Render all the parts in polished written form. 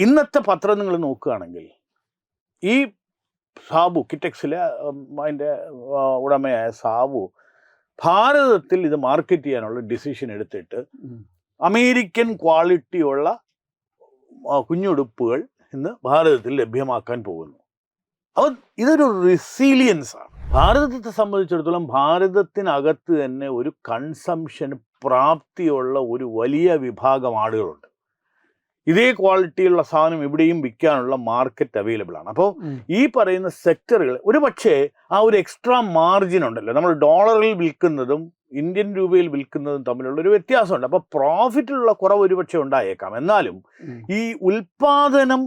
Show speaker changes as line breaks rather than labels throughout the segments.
ഇന്നത്തെ പത്രം നിങ്ങൾ നോക്കുകയാണെങ്കിൽ ഈ സാബു കിറ്റെക്സിലെ അതിൻ്റെ ഉടമയായ സാബു ഭാരതത്തിൽ ഇത് മാർക്കറ്റ് ചെയ്യാനുള്ള ഡിസിഷൻ എടുത്തിട്ട് അമേരിക്കൻ ക്വാളിറ്റിയുള്ള കുഞ്ഞുടുപ്പുകൾ ഇന്ന് ഭാരതത്തിൽ ലഭ്യമാക്കാൻ പോകുന്നു. അപ്പോൾ ഇതൊരു റെസിലിയൻസ് ആണ്. ഭാരതത്തെ സംബന്ധിച്ചിടത്തോളം ഭാരതത്തിനകത്ത് തന്നെ ഒരു കൺസംഷൻ പ്രാപ്തിയുള്ള ഒരു വലിയ വിഭാഗം ആളുകളുണ്ട്. ഇതേ ക്വാളിറ്റിയുള്ള സാധനം എവിടെയും വിൽക്കാനുള്ള മാർക്കറ്റ് അവൈലബിൾ ആണ്. അപ്പോൾ ഈ പറയുന്ന സെക്ടറുകൾ ഒരു പക്ഷേ ആ ഒരു എക്സ്ട്രാ മാർജിൻ ഉണ്ടല്ലോ, നമ്മൾ ഡോളറിൽ വിൽക്കുന്നതും ഇന്ത്യൻ രൂപയിൽ വിൽക്കുന്നതും തമ്മിലുള്ള ഒരു വ്യത്യാസമുണ്ട്. അപ്പോൾ പ്രോഫിറ്റിലുള്ള കുറവ് ഒരുപക്ഷെ ഉണ്ടായേക്കാം. എന്നാലും ഈ ഉൽപാദനം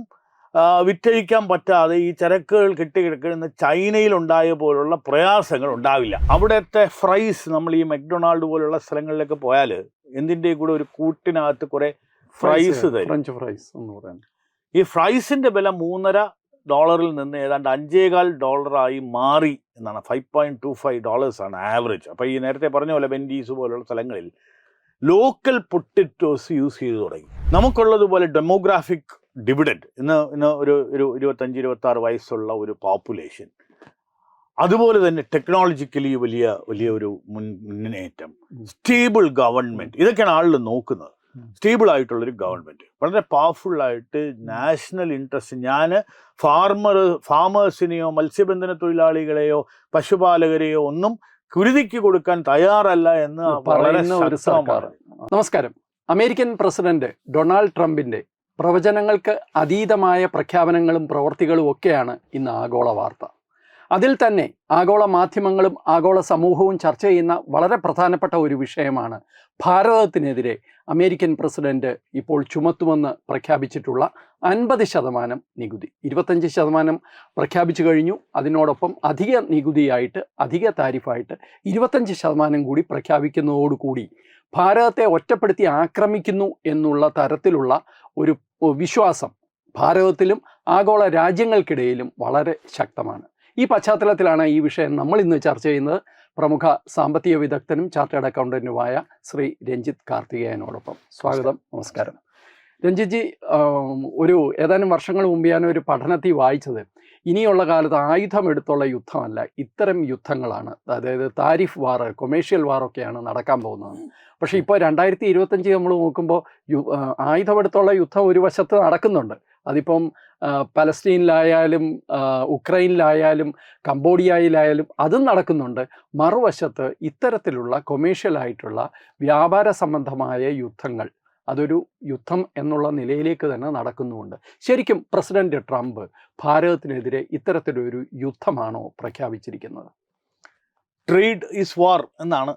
വിറ്റഴിക്കാൻ പറ്റാതെ ഈ ചരക്കുകൾ കെട്ടിക്കിടക്കുന്ന ചൈനയിൽ ഉണ്ടായ പോലുള്ള പ്രയാസങ്ങൾ ഉണ്ടാവില്ല. അവിടുത്തെ ഫ്രൈസ്, നമ്മൾ ഈ മക്ഡൊണാൾഡ് പോലുള്ള സ്ഥലങ്ങളിലൊക്കെ പോയാൽ എന്തിൻ്റെ കൂടെ ഒരു കൂട്ടിനകത്ത് കുറെ ഫ്രൈസ് തരും.
ഫ്രഞ്ച് ഫ്രൈസ് എന്ന് പറയാൻ
ഈ ഫ്രൈസിന്റെ വില $3.5 നിന്ന് ഏതാണ്ട് $5.25 മാറി എന്നാണ്. $5.25 ആണ് ആവറേജ്. അപ്പോൾ ഈ നേരത്തെ പറഞ്ഞ പോലെ വെൻഡീസ് പോലുള്ള സ്ഥലങ്ങളിൽ ലോക്കൽ പൊട്ടറ്റോസ് യൂസ് ചെയ്ത് തുടങ്ങി. നമുക്കുള്ളതുപോലെ ഡെമോഗ്രാഫിക് ഡിവിഡൻഡ് ഇന്ന് ഒരു 25-26 വയസ്സുള്ള ഒരു പോപ്പുലേഷൻ, അതുപോലെ തന്നെ ടെക്നോളജിക്കലി വലിയ ഒരു മുന്നേറ്റം, സ്റ്റേബിൾ ഗവൺമെൻറ്, ഇതൊക്കെയാണ് ആളുകൾ നോക്കുന്നത്. സ്റ്റേബിൾ ആയിട്ടുള്ളൊരു ഗവൺമെൻറ്, വളരെ പവർഫുള്ളായിട്ട് നാഷണൽ ഇൻട്രസ്റ്റ്. ഞാൻ ഫാമേഴ്സിനെയോ മത്സ്യബന്ധന തൊഴിലാളികളെയോ പശുപാലകരെയോ ഒന്നും കുരുതിക്ക് കൊടുക്കാൻ തയ്യാറല്ല എന്ന്
പറയുന്ന ഒരു സർക്കാർ. നമസ്കാരം. അമേരിക്കൻ പ്രസിഡന്റ് ഡൊണാൾഡ് ട്രംപിന്റെ പ്രവചനങ്ങൾക്ക് അതീതമായ പ്രഖ്യാപനങ്ങളും പ്രവൃത്തികളും ഒക്കെയാണ് ഇന്ന് ആഗോള വാർത്ത. അതിൽ തന്നെ ആഗോള മാധ്യമങ്ങളും ആഗോള സമൂഹവും ചർച്ച ചെയ്യുന്ന വളരെ പ്രധാനപ്പെട്ട ഒരു വിഷയമാണ് ഭാരതത്തിനെതിരെ അമേരിക്കൻ പ്രസിഡന്റ് ഇപ്പോൾ ചുമത്തുമെന്ന് പ്രഖ്യാപിച്ചിട്ടുള്ള 50% നികുതി. 25% പ്രഖ്യാപിച്ചു കഴിഞ്ഞു. അതിനോടൊപ്പം അധിക നികുതിയായിട്ട്, അധിക താരിഫായിട്ട് 25% കൂടി പ്രഖ്യാപിക്കുന്നതോടുകൂടി ഭാരതത്തെ ഒറ്റപ്പെടുത്തി ആക്രമിക്കുന്നു എന്നുള്ള തരത്തിലുള്ള ഒരു വിശ്വാസം ഭാരതത്തിലും ആഗോള രാജ്യങ്ങൾക്കിടയിലും വളരെ ശക്തമാണ്. ഈ പശ്ചാത്തലത്തിലാണ് ഈ വിഷയം നമ്മൾ ഇന്ന് ചർച്ച ചെയ്യുന്നത്. പ്രമുഖ സാമ്പത്തിക വിദഗ്ധനും ചാർട്ടേഡ് അക്കൗണ്ടന്റുമായ ശ്രീ രഞ്ജിത്ത് കാർത്തികേയനോടൊപ്പം. സ്വാഗതം. നമസ്കാരം. രഞ്ജിത്ത് ജി, ഏതാനും വർഷങ്ങൾ മുമ്പ് ഞാൻ ഒരു പഠനത്തിൽ വായിച്ചത് ഇനിയുള്ള കാലത്ത് ആയുധമെടുത്തുള്ള യുദ്ധമല്ല, ഇത്തരം യുദ്ധങ്ങളാണ്, അതായത് താരിഫ് വാർ, കൊമേഴ്ഷ്യൽ വാറൊക്കെയാണ് നടക്കാൻ പോകുന്നത്. പക്ഷേ ഇപ്പോൾ 2025 നമ്മൾ നോക്കുമ്പോൾ ആയുധമെടുത്തുള്ള യുദ്ധം ഒരു വശത്ത് നടക്കുന്നുണ്ട്. അതിപ്പം പലസ്തീനിലായാലും ഉക്രൈനിലായാലും കംബോഡിയയിലായാലും അതും നടക്കുന്നുണ്ട്. മറുവശത്ത് ഇത്തരത്തിലുള്ള കൊമേഴ്ഷ്യലായിട്ടുള്ള വ്യാപാര സംബന്ധമായ യുദ്ധങ്ങൾ, അതൊരു യുദ്ധം എന്നുള്ള നിലയിലേക്ക് തന്നെ നടക്കുന്നുമുണ്ട്. ശരിക്കും പ്രസിഡന്റ് ട്രംപ് ഭാരതത്തിനെതിരെ ഇത്തരത്തിലൊരു യുദ്ധമാണോ പ്രഖ്യാപിച്ചിരിക്കുന്നത്?
ട്രേഡ് ഈസ് വാർ എന്നാണ്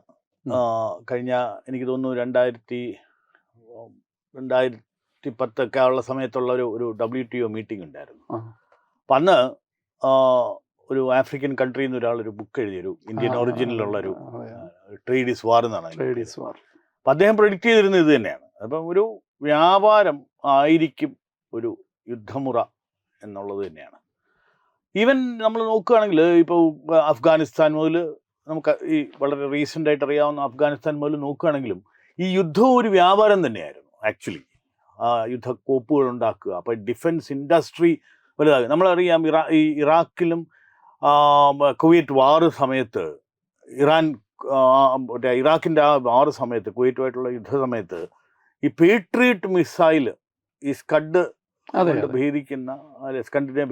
കഴിഞ്ഞ, എനിക്ക് തോന്നുന്നു 2010 ഉള്ള സമയത്തുള്ള ഒരു WTO മീറ്റിംഗ് ഉണ്ടായിരുന്നു. അപ്പം അന്ന് ഒരു ആഫ്രിക്കൻ കൺട്രിയിൽ നിന്ന് ഒരാൾ ഒരു ബുക്ക് എഴുതിയൊരു ഇന്ത്യൻ ഒറിജിനിലുള്ളൊരു ട്രേഡ് ഈസ് വാർ എന്നാണ്. അപ്പം അദ്ദേഹം പ്രെഡിക്റ്റ് ചെയ്തിരുന്നത് ഇത് തന്നെയാണ്. അപ്പം ഒരു വ്യാപാരം ആയിരിക്കും ഒരു യുദ്ധമുറ എന്നുള്ളത് തന്നെയാണ്. ഈവൻ നമ്മൾ നോക്കുകയാണെങ്കിൽ ഇപ്പോൾ അഫ്ഗാനിസ്ഥാൻ മുതൽ നമുക്ക് ഈ വളരെ റീസെൻ്റ് ആയിട്ട് അറിയാവുന്ന അഫ്ഗാനിസ്ഥാൻ മുതൽ നോക്കുകയാണെങ്കിലും ഈ യുദ്ധം ഒരു വ്യാപാരം തന്നെയായിരുന്നു ആക്ച്വലി. യുദ്ധക്കോപ്പുകൾ ഉണ്ടാക്കുക, അപ്പോൾ ഡിഫൻസ് ഇൻഡസ്ട്രി വലുതാകും. നമ്മളറിയാം ഇറാഖിലും കുവൈറ്റ് വാറ് സമയത്ത് ഇറാഖിൻ്റെ ആ വാറ് സമയത്ത് കുവൈറ്റുമായിട്ടുള്ള യുദ്ധ സമയത്ത് ഈ പേട്രിയറ്റ് മിസൈൽ, ഈ സ്കഡിനെ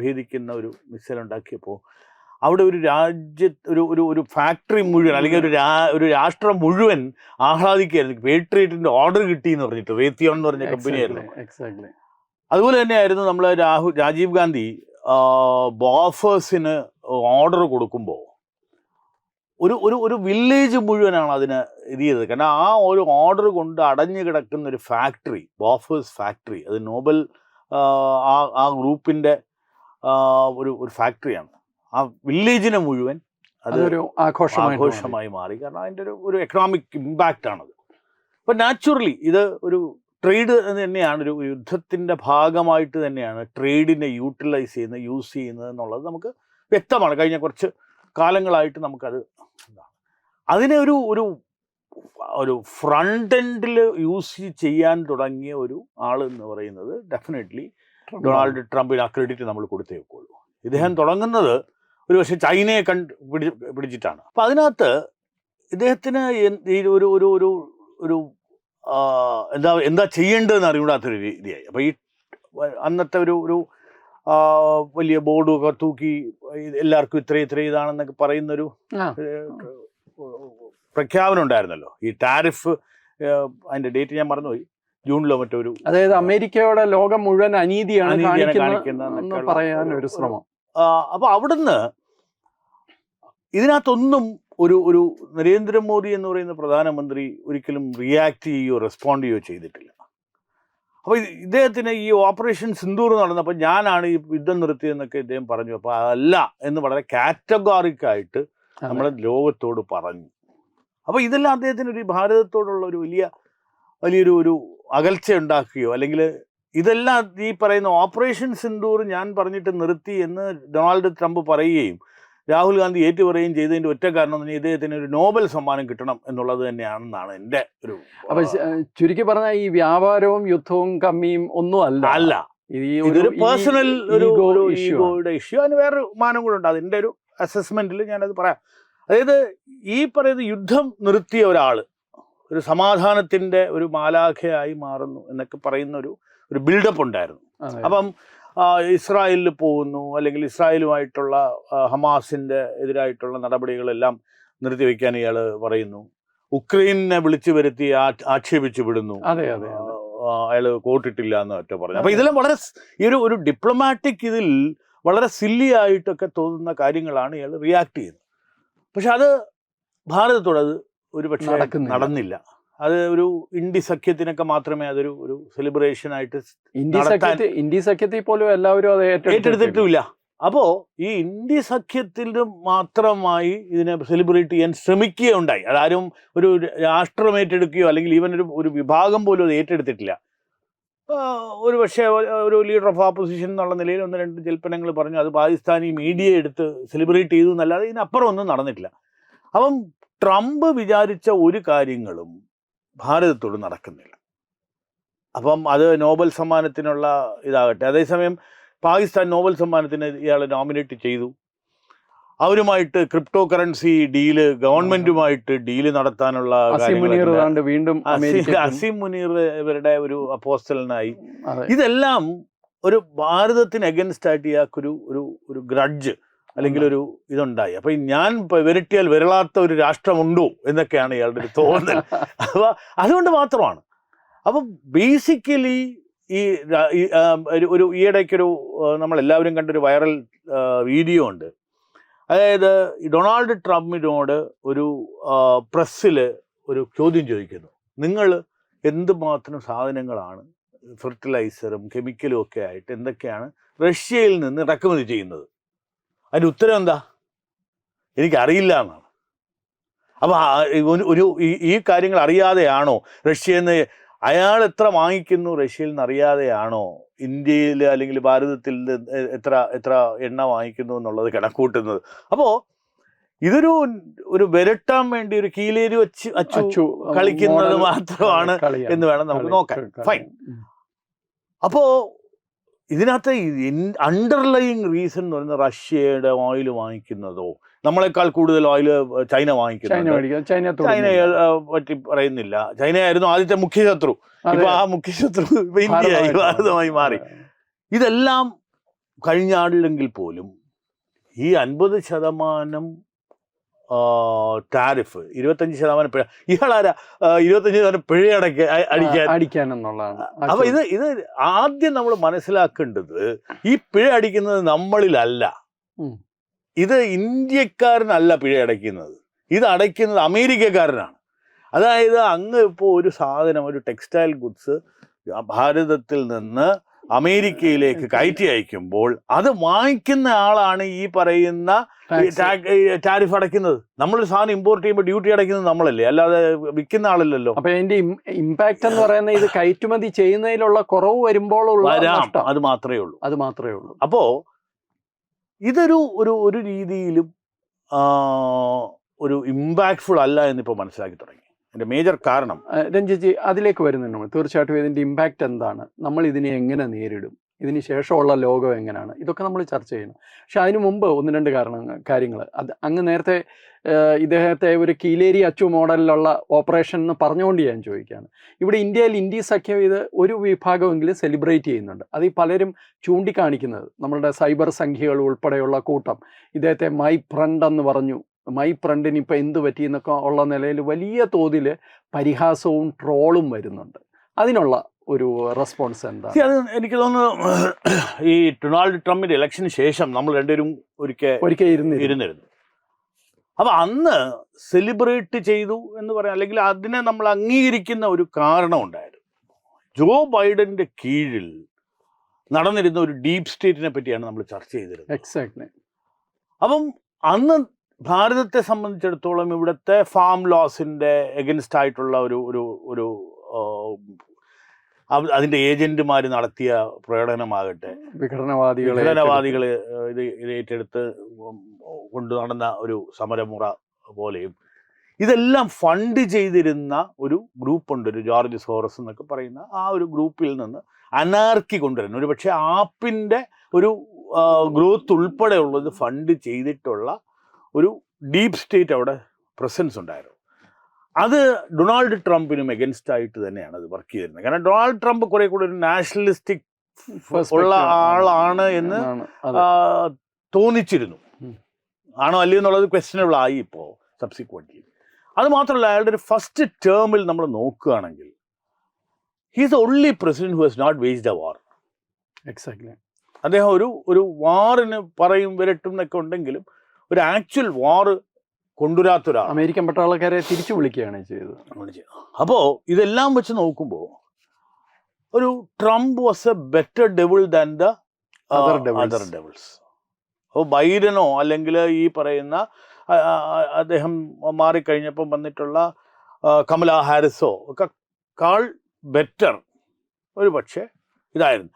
ഭേദിക്കുന്ന ഒരു മിസൈൽ ഉണ്ടാക്കിയപ്പോൾ അവിടെ ഒരു ഒരു ഫാക്ടറി മുഴുവൻ, അല്ലെങ്കിൽ ഒരു രാഷ്ട്രം മുഴുവൻ ആഹ്ലാദിക്കുകയായിരുന്നു. പേട്രിയറ്റിന്റെ ഓർഡർ കിട്ടി എന്ന് പറഞ്ഞിട്ട്, റേത്തിയോൺ എന്ന് പറഞ്ഞ കമ്പനിയായിരുന്നു. അതുപോലെ തന്നെയായിരുന്നു നമ്മൾ രാജീവ് ഗാന്ധി ബോഫേഴ്സിന് ഓർഡർ കൊടുക്കുമ്പോൾ ഒരു വില്ലേജ് മുഴുവനാണ് അതിന് ഇത് ചെയ്തത്. കാരണം ആ ഒരു ഓർഡർ കൊണ്ട് അടഞ്ഞു കിടക്കുന്ന ഒരു ഫാക്ടറി, ബോഫേഴ്സ് ഫാക്ടറി, അത് നോബൽ ആ ഗ്രൂപ്പിൻ്റെ ഒരു ഫാക്ടറിയാണ്. ആ വില്ലേജിനെ മുഴുവൻ അതൊരു ആഘോഷമായി മാറി. കാരണം അതിൻ്റെ ഒരു എക്കണോമിക് ഇമ്പാക്റ്റ് ആണത്. അപ്പം നാച്ചുറലി ഇത് ഒരു ട്രേഡ് എന്ന് തന്നെയാണ്, ഒരു യുദ്ധത്തിൻ്റെ ഭാഗമായിട്ട് തന്നെയാണ് ട്രേഡിനെ യൂസ് ചെയ്യുന്നത് എന്നുള്ളത് നമുക്ക് വ്യക്തമാണ്. കഴിഞ്ഞ കുറച്ച് കാലങ്ങളായിട്ട് നമുക്കത് അതിനെ ഒരു ഫ്രണ്ട് എൻഡിൽ യൂസ് ചെയ്യാൻ തുടങ്ങിയ ഒരു ആൾ എന്ന് പറയുന്നത് ഡെഫിനറ്റ്ലി ഡൊണാൾഡ് ട്രംപിന് ആ ക്രെഡിറ്റ് നമ്മൾ കൊടുത്തേ വെക്കുള്ളൂ. ഇദ്ദേഹം തുടങ്ങുന്നത് ഒരു പക്ഷേ ചൈനയെ പിടിച്ചിട്ടാണ്. അപ്പം അതിനകത്ത് ഇദ്ദേഹത്തിന് ഈ ഒരു ഒരു ഒരു ഒരു എന്താ ചെയ്യേണ്ടതെന്ന് അറിയൂടാത്തൊരു രീതിയായി. അപ്പോൾ ഈ അന്നത്തെ ഒരു വലിയ ബോർഡൊക്കെ തൂക്കി എല്ലാവർക്കും ഇത്ര ഇതാണെന്നൊക്കെ പറയുന്നൊരു പ്രഖ്യാപനം ഉണ്ടായിരുന്നല്ലോ. ഈ ടാരിഫ് അതിൻ്റെ ഡേറ്റ് ഞാൻ മറന്നുപോയി, ജൂണിലോ മറ്റൊരു,
അതായത് അമേരിക്കയോടെ ലോകം മുഴുവൻ അനീതിയാണ് കാണിക്കുന്ന പറയാൻ ഒരു ശ്രമം.
അപ്പോൾ അവിടുന്ന് ഇതിനകത്തൊന്നും ഒരു നരേന്ദ്രമോദി എന്ന് പറയുന്ന പ്രധാനമന്ത്രി ഒരിക്കലും റിയാക്ട് ചെയ്യുകയോ റെസ്പോണ്ട് ചെയ്യുകയോ ചെയ്തിട്ടില്ല. അപ്പോൾ ഇദ്ദേഹത്തിന് ഈ ഓപ്പറേഷൻ സിന്ദൂർ നടന്നപ്പോൾ ഞാനാണ് ഈ യുദ്ധം നിർത്തിയതെന്നൊക്കെ ഇദ്ദേഹം പറഞ്ഞു. അപ്പോൾ അതല്ല എന്ന് വളരെ കാറ്റഗോറിക്കായിട്ട് നമ്മുടെ ലോകത്തോട് പറഞ്ഞു. അപ്പോൾ ഇതെല്ലാം അദ്ദേഹത്തിന് ഒരു ഭാരതത്തോടുള്ള ഒരു വലിയൊരു അകൽച്ച ഉണ്ടാക്കുകയോ, അല്ലെങ്കിൽ ഇതെല്ലാം ഈ പറയുന്ന ഓപ്പറേഷൻ സിന്ദൂർ ഞാൻ പറഞ്ഞിട്ട് നിർത്തി എന്ന് ഡൊണാൾഡ് ട്രംപ് പറയുകയും രാഹുൽ ഗാന്ധി ഏറ്റുപറയുകയും ചെയ്തതിൻ്റെ ഒറ്റ കാരണം എന്ന് പറഞ്ഞാൽ ഇദ്ദേഹത്തിന് ഒരു നോബൽ സമ്മാനം കിട്ടണം എന്നുള്ളത് തന്നെയാണെന്നാണ് എൻ്റെ ഒരു.
അപ്പൊ ചുരുക്കി പറഞ്ഞാൽ ഈ വ്യാപാരവും യുദ്ധവും കമ്മിയും ഒന്നും അല്ല,
ഇതൊരു പേഴ്സണൽ ഒരു ഈഗോയുടെ ഇഷ്യൂ. അതിന് വേറൊരു മാനം കൂടെ ഉണ്ട്. അതിൻ്റെ ഒരു അസസ്മെന്റിൽ ഞാനത് പറയാം. അതായത് ഈ പറയുന്ന യുദ്ധം നിർത്തിയ ഒരാൾ ഒരു സമാധാനത്തിൻ്റെ ഒരു മാലാഖയായി മാറുന്നു എന്നൊക്കെ പറയുന്ന ഒരു ബിൽഡപ്പ് ഉണ്ടായിരുന്നു. അപ്പം ഇസ്രായേലിൽ പോകുന്നു, അല്ലെങ്കിൽ ഇസ്രായേലുമായിട്ടുള്ള ഹമാസിൻ്റെ എതിരായിട്ടുള്ള നടപടികളെല്ലാം നിർത്തിവെക്കാൻ ഇയാൾ പറയുന്നു. ഉക്രൈനെ വിളിച്ചു വരുത്തി ആക്ഷേപിച്ചു വിടുന്നു. അയാൾ കോട്ടിട്ടില്ല എന്ന് ഒറ്റ പറഞ്ഞു. അപ്പോൾ ഇതെല്ലാം വളരെ ഈ ഒരു ഡിപ്ലോമാറ്റിക് ഇതിൽ വളരെ സില്ലി ആയിട്ടൊക്കെ തോന്നുന്ന കാര്യങ്ങളാണ് ഇയാൾ റിയാക്ട് ചെയ്യുന്നത്. പക്ഷെ അത് ഭാരതത്തോട് അത് ഒരു പക്ഷേ നടന്നില്ല. അത് ഒരു ഇന്ത്യ സഖ്യത്തിനൊക്കെ മാത്രമേ അതൊരു സെലിബ്രേഷൻ ആയിട്ട്
ഇന്ത്യ സഖ്യത്തിൽ പോലും എല്ലാവരും അത്
ഏറ്റെടുത്തിട്ടുമില്ല. അപ്പോൾ ഈ ഇന്ത്യ സഖ്യത്തിൽ മാത്രമായി ഇതിനെ സെലിബ്രേറ്റ് ചെയ്യാൻ ശ്രമിക്കുകയുണ്ടായി. അതാരും ഒരു രാഷ്ട്രം ഏറ്റെടുക്കുകയോ അല്ലെങ്കിൽ ഈവൻ ഒരു വിഭാഗം പോലും അത് ഏറ്റെടുത്തിട്ടില്ല. ഒരു പക്ഷേ ഒരു ലീഡർ ഓഫ് ഓപ്പോസിഷൻ എന്നുള്ള നിലയിൽ 1-2 ജൽപ്പനങ്ങൾ പറഞ്ഞു. അത് പാകിസ്ഥാനി മീഡിയ എടുത്ത് സെലിബ്രേറ്റ് ചെയ്തു എന്നല്ലാതെ ഇതിനപ്പുറം ഒന്നും നടന്നിട്ടില്ല. അപ്പം ട്രംപ് വിചാരിച്ച ഒരു കാര്യങ്ങളും ഭാരതത്തോട് നടക്കുന്നില്ല. അപ്പം അത് നോബൽ സമ്മാനത്തിനുള്ള ഇതാകട്ടെ. അതേസമയം പാകിസ്ഥാൻ നോബൽ സമ്മാനത്തിന് ഇയാളെ നോമിനേറ്റ് ചെയ്തു. അവരുമായിട്ട് ക്രിപ്റ്റോ കറൻസി ഡീല്, ഗവൺമെന്റുമായിട്ട് ഡീല് നടത്താനുള്ള
വീണ്ടും
അസീം മുനീർ ഇവരുടെ ഒരു അപ്പോസ്റ്റലനായി. ഇതെല്ലാം ഒരു ഭാരതത്തിന് അഗൻസ്റ്റ് ആയിട്ട് ഇയാൾക്കൊരു ഒരു ഗ്രഡ്ജ് അല്ലെങ്കിൽ ഒരു ഇതുണ്ടായി. അപ്പൊ ഞാൻ വിരട്ടിയാൽ വിരളാത്ത ഒരു രാഷ്ട്രമുണ്ടോ എന്നൊക്കെയാണ് ഇയാളുടെ ഒരു തോന്നൽ. അപ്പൊ അതുകൊണ്ട് മാത്രമാണ്. അപ്പം ബേസിക്കലി ഒരു ഈയിടയ്ക്കൊരു നമ്മളെല്ലാവരും കണ്ടൊരു വൈറൽ വീഡിയോ ഉണ്ട്. അതായത് ഡൊണാൾഡ് ട്രംപിനോട് ഒരു പ്രസ്സിൽ ഒരു ചോദ്യം ചോദിക്കുന്നു, നിങ്ങൾ എന്തുമാത്രം സാധനങ്ങളാണ് ഫെർട്ടിലൈസറും കെമിക്കലും ഒക്കെ ആയിട്ട് എന്തൊക്കെയാണ് റഷ്യയിൽ നിന്ന് ഇറക്കുമതി ചെയ്യുന്നത്? അതിൻ്റെ ഉത്തരം എന്താ? എനിക്കറിയില്ല എന്നാണ്. അപ്പോൾ ഈ കാര്യങ്ങൾ അറിയാതെയാണോ റഷ്യയിൽ നിന്ന് അയാൾ എത്ര വാങ്ങിക്കുന്നു റഷ്യയിൽ നിന്ന് അറിയാതെയാണോ ഇന്ത്യയിൽ അല്ലെങ്കിൽ ഭാരതത്തിൽ എത്ര എണ്ണ വാങ്ങിക്കുന്നു എന്നുള്ളത് കണക്കൂട്ടുന്നത്? അപ്പോൾ ഇതൊരു വിരട്ടാൻ വേണ്ടി ഒരു കീലേരി വെച്ച് അച്ചു കളിക്കുന്നത് മാത്രമാണ് എന്ന് വേണം നമുക്ക് നോക്കാൻ. ഫൈൻ. അപ്പോൾ ഇതിനകത്ത് അണ്ടർലൈങ് റീസൺ എന്ന് പറയുന്നത് റഷ്യയുടെ ഓയിൽ വാങ്ങിക്കുന്നതോ, നമ്മളെക്കാൾ കൂടുതൽ ഓയിൽ ചൈന വാങ്ങിക്കുന്നു. ചൈനയെ പറ്റി പറയുന്നില്ല. ചൈനയായിരുന്നു ആദ്യത്തെ മുഖ്യശത്രു. ഇപ്പൊ ആ മുഖ്യശത്രു ഇപ്പൊ ഇന്ത്യയായി, ഭാരതമായി മാറി. ഇതെല്ലാം കഴിഞ്ഞാടില്ലെങ്കിൽ പോലും ഈ 50% ടാരിഫ്, 25% പിഴ, ഇയാളാരാ 25% പിഴ അടിക്കാനെന്നുള്ളതാണ്. അപ്പൊ ഇത് ആദ്യം നമ്മൾ മനസ്സിലാക്കേണ്ടത്, ഈ പിഴ അടിക്കുന്നത് നമ്മളിലല്ല. ഇത് ഇന്ത്യക്കാരനല്ല പിഴ അടയ്ക്കുന്നത്, ഇത് അടയ്ക്കുന്നത് അമേരിക്കക്കാരനാണ്. അതായത് അങ്ങ് ഇപ്പോൾ ഒരു സാധനം, ഒരു ടെക്സ്റ്റൈൽ ഗുഡ്സ് ഭാരതത്തിൽ നിന്ന് അമേരിക്കയിലേക്ക് കയറ്റി അയക്കുമ്പോൾ അത് വാങ്ങിക്കുന്ന ആളാണ് ഈ പറയുന്ന ടാരിഫ് അടയ്ക്കുന്നത്. നമ്മളൊരു സാധനം ഇമ്പോർട്ട് ചെയ്യുമ്പോൾ ഡ്യൂട്ടി അടയ്ക്കുന്നത് നമ്മളല്ലേ, അല്ലാതെ വിൽക്കുന്ന ആളല്ലല്ലോ.
അപ്പൊ അതിന്റെ ഇമ്പാക്ട് എന്ന് പറയുന്നത് ഇത് കയറ്റുമതി ചെയ്യുന്നതിലുള്ള കുറവ് വരുമ്പോൾ
അത് മാത്രമേ ഉള്ളൂ. അപ്പോ ഒരു രീതിയിലും ഒരു ഇമ്പാക്ട്ഫുൾ അല്ല എന്നിപ്പോൾ മനസ്സിലാക്കി തുടങ്ങി. അതിന്റെ മേജർ കാരണം
രഞ്ജിജി അതിലേക്ക് വരുന്നുണ്ട്. തീർച്ചയായിട്ടും ഇതിന്റെ ഇമ്പാക്റ്റ് എന്താണ്, നമ്മൾ ഇതിനെ എങ്ങനെ നേരിടും, ഇതിന് ശേഷമുള്ള ലോകം എങ്ങനെയാണ്, ഇതൊക്കെ നമ്മൾ ചർച്ച ചെയ്യണം. പക്ഷെ അതിനു മുമ്പ് ഒന്ന് രണ്ട് കാര്യങ്ങൾ അത് അങ്ങ് നേരത്തെ ഇദ്ദേഹത്തെ ഒരു കീലേരി അച്ചു മോഡലിലുള്ള ഓപ്പറേഷൻ എന്ന് പറഞ്ഞുകൊണ്ട് ഞാൻ ചോദിക്കുകയാണ്. ഇവിടെ ഇന്ത്യയിൽ ഇന്ത്യ സഖ്യം ഇത് ഒരു വിഭാഗമെങ്കിലും സെലിബ്രേറ്റ് ചെയ്യുന്നുണ്ട്. അത് ഈ പലരും ചൂണ്ടിക്കാണിക്കുന്നത് നമ്മളുടെ സൈബർ സംഖ്യകൾ ഉൾപ്പെടെയുള്ള കൂട്ടം ഇദ്ദേഹത്തെ മൈ ഫ്രണ്ട് എന്ന് പറഞ്ഞു, മൈ ഫ്രണ്ടിന് ഇപ്പം എന്ത് പറ്റിയെന്നൊക്കെ ഉള്ള നിലയിൽ വലിയ തോതിൽ പരിഹാസവും ട്രോളും വരുന്നുണ്ട്. അതിനുള്ള ഒരു റെസ്പോൺസ് എന്താ?
അത് എനിക്ക് തോന്നുന്നു ഈ ഡൊണാൾഡ് ട്രംപിന്റെ ഇലക്ഷന് ശേഷം നമ്മൾ രണ്ടുപേരും ഒരിക്കൽ ഇരുന്നിരുന്നു. അപ്പൊ അന്ന് സെലിബ്രേറ്റ് ചെയ്തു എന്ന് പറയാം, അല്ലെങ്കിൽ അതിനെ നമ്മൾ അംഗീകരിക്കുന്ന ഒരു കാരണം ഉണ്ടായിരുന്നു. ജോ ബൈഡന്റെ കീഴിൽ നടന്നിരുന്ന ഒരു ഡീപ് സ്റ്റേറ്റിനെ പറ്റിയാണ് നമ്മൾ ചർച്ച ചെയ്തിരുന്നത്.
എക്സാക്ട്ലി.
അപ്പം അന്ന് ഭാരതത്തെ സംബന്ധിച്ചിടത്തോളം ഇവിടുത്തെ ഫാം ലോസിന്റെ എഗൻസ്റ്റ് ആയിട്ടുള്ള ഒരു അതിന്റെ ഏജന്റുമാർ നടത്തിയ പ്രകടനമാകട്ടെ, വിഘടനവാദികൾ ഇത് ഏറ്റെടുത്ത് കൊണ്ടു നടന്ന ഒരു സമരമുറ പോലെയും ഇതെല്ലാം ഫണ്ട് ചെയ്തിരുന്ന ഒരു ഗ്രൂപ്പുണ്ട്, ഒരു ജോർജ് സോറസ് എന്നൊക്കെ പറയുന്ന ആ ഒരു ഗ്രൂപ്പിൽ നിന്ന് അനാർക്കി കൊണ്ടുവരുന്നു. ഒരു പക്ഷേ ആപ്പിന്റെ ഒരു ഗ്രോത്ത് ഉൾപ്പെടെയുള്ളത് ഫണ്ട് ചെയ്തിട്ടുള്ള ഒരു ഡീപ് സ്റ്റേറ്റ് അവിടെ പ്രസൻസ് ഉണ്ടായിരുന്നു. അത് ഡൊണാൾഡ് ട്രംപിനും എഗൻസ്റ്റ് ആയിട്ട് തന്നെയാണ് അത് വർക്ക് ചെയ്തിരുന്നത്. കാരണം ഡൊണാൾഡ് ട്രംപ് കുറെ കൂടെ ഒരു നാഷണലിസ്റ്റിക് ഉള്ള ആളാണ് എന്ന് തോന്നിച്ചിരുന്നു. ആണോ അല്ലയോ എന്നുള്ളത് ക്വസ്റ്റ്യനബിൾ ആയി ഇപ്പോൾ സബ്സിക്വൻ്റ്ലി. അത് മാത്രമല്ല, അയാളുടെ ഒരു ഫസ്റ്റ് ടേമിൽ നമ്മൾ നോക്കുകയാണെങ്കിൽ he's the only president who has not waged a war.
Exactly.
അദ്ദേഹം ഒരു വാറിന് പറയും വരട്ടും എന്നൊക്കെ ഉണ്ടെങ്കിലും ഒരു ആക്ച്വൽ വാർ കൊണ്ടുവരാത്തൊരാൾ.
അമേരിക്കൻ പട്ടാളക്കാരെ തിരിച്ചു വിളിക്കുകയാണ് ചെയ്തത്.
അപ്പോൾ ഇതെല്ലാം വെച്ച് നോക്കുമ്പോൾ ഒരു Trump was a better devil than the other devils. അപ്പോൾ ബൈഡനോ അല്ലെങ്കിൽ ഈ പറയുന്ന അദ്ദേഹം മാറിക്കഴിഞ്ഞപ്പം വന്നിട്ടുള്ള കമല ഹാരിസോ ഒക്കെ കാൾ ബെറ്റർ ഒരു പക്ഷേ ഇതായിരുന്നു.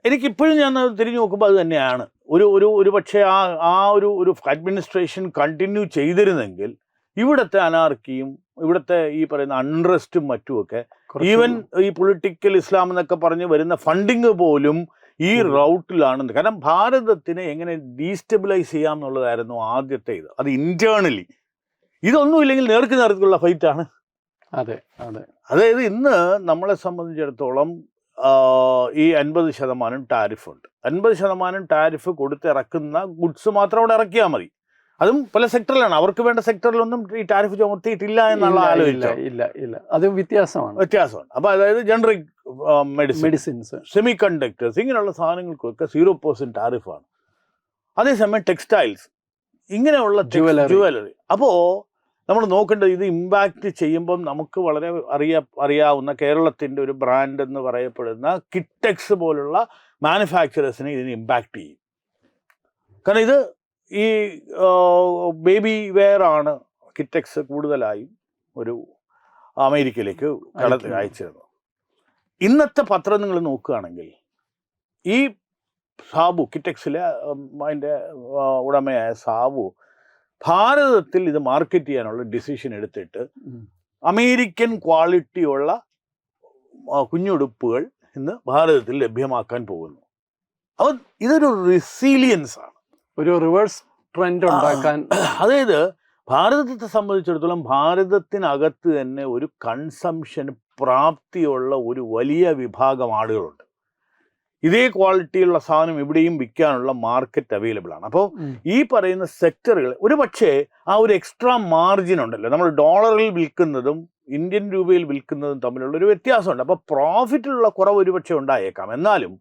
എനിക്കിപ്പോഴും ഞാൻ തിരിഞ്ഞു നോക്കുമ്പോൾ അത് തന്നെയാണ്. ഒരു പക്ഷേ ആ ഒരു അഡ്മിനിസ്ട്രേഷൻ കണ്ടിന്യൂ ചെയ്തിരുന്നെങ്കിൽ ഇവിടുത്തെ അനാർക്കിയും ഇവിടുത്തെ ഈ പറയുന്ന അൺറസ്റ്റും മറ്റുമൊക്കെ, ഈവൻ ഈ പൊളിറ്റിക്കൽ ഇസ്ലാം എന്നൊക്കെ പറഞ്ഞ് വരുന്ന ഫണ്ടിങ് പോലും ഈ റൗട്ടിലാണ്. കാരണം ഭാരതത്തിനെ എങ്ങനെ ഡീസ്റ്റെബിലൈസ് ചെയ്യാം എന്നുള്ളതായിരുന്നു ആദ്യത്തെ ഇത്. അത് ഇന്റേണലി ഇതൊന്നും ഇല്ലെങ്കിൽ നേർക്കുള്ള ഫൈറ്റാണ്.
അതെ അതെ.
അതായത് ഇന്ന് നമ്മളെ സംബന്ധിച്ചിടത്തോളം ഈ 50% ടാരിഫ് ഉണ്ട്. 50% ടാരിഫ് കൊടുത്തിറക്കുന്ന ഗുഡ്സ് മാത്രം അവിടെ ഇറക്കിയാൽ മതി. അതും പല സെക്ടറിലാണ്. അവർക്ക് വേണ്ട സെക്ടറിലൊന്നും ഈ ടാരിഫ് ചുമത്തിയിട്ടില്ല എന്നുള്ള
ഇല്ല. അത് വ്യത്യാസമാണ്.
അപ്പൊ അതായത് ജനറിക് മെഡിസിൻസ്, സെമി കണ്ടക്ടേഴ്സ്, ഇങ്ങനെയുള്ള സാധനങ്ങൾക്കൊക്കെ 0% ടാരിഫാണ്. അതേസമയം ടെക്സ്റ്റൈൽസ്, ഇങ്ങനെയുള്ള ജുവലറി. അപ്പോ നമ്മൾ നോക്കേണ്ടത് ഇത് ഇമ്പാക്റ്റ് ചെയ്യുമ്പം നമുക്ക് വളരെ അറിയാവുന്ന കേരളത്തിൻ്റെ ഒരു ബ്രാൻഡ് എന്ന് പറയപ്പെടുന്ന കിറ്റെക്സ് പോലുള്ള മാനുഫാക്ചറേഴ്സിനെ ഇതിന് ഇമ്പാക്റ്റ് ചെയ്യും. കാരണം ഇത് ഈ ബേബി വെയർ ആണ് കിറ്റെക്സ് കൂടുതലായും ഒരു അമേരിക്കയിലേക്ക് അയച്ചിരുന്നത്. ഇന്നത്തെ പത്രം നിങ്ങൾ നോക്കുകയാണെങ്കിൽ ഈ സാബു, കിറ്റെക്സിലെ അതിൻ്റെ ഉടമയായ സാബു ഭാരതത്തിൽ ഇത് മാർക്കറ്റ് ചെയ്യാനുള്ള ഡിസിഷൻ എടുത്തിട്ട് അമേരിക്കൻ ക്വാളിറ്റിയുള്ള കുഞ്ഞുടുപ്പുകൾ ഇന്ന് ഭാരതത്തിൽ ലഭ്യമാക്കാൻ പോകുന്നു. അപ്പോൾ ഇതൊരു റെസീലിയൻസ് ആണ്,
ഒരു റിവേഴ്സ് ട്രെൻഡ് ഉണ്ടാക്കാൻ.
അതായത് ഭാരതത്തെ സംബന്ധിച്ചിടത്തോളം ഭാരതത്തിനകത്ത് തന്നെ ഒരു കൺസംഷൻ പ്രാപ്തിയുള്ള ഒരു വലിയ വിഭാഗം ആളുകളുണ്ട്. ഇതേ ക്വാളിറ്റിയുള്ള സാധനം ഇവിടെയും വിൽക്കാനുള്ള മാർക്കറ്റ് അവൈലബിൾ ആണ്. അപ്പോൾ ഈ പറയുന്ന സെക്ടറുകൾ ഒരു പക്ഷേ ആ ഒരു എക്സ്ട്രാ മാർജിൻ ഉണ്ടല്ലോ, നമ്മൾ ഡോളറിൽ വിൽക്കുന്നതും ഇന്ത്യൻ രൂപയിൽ വിൽക്കുന്നതും തമ്മിലുള്ള ഒരു വ്യത്യാസമുണ്ട്. അപ്പോൾ പ്രോഫിറ്റിലുള്ള കുറവ് ഒരുപക്ഷെ ഉണ്ടായേക്കാം. എന്നാലും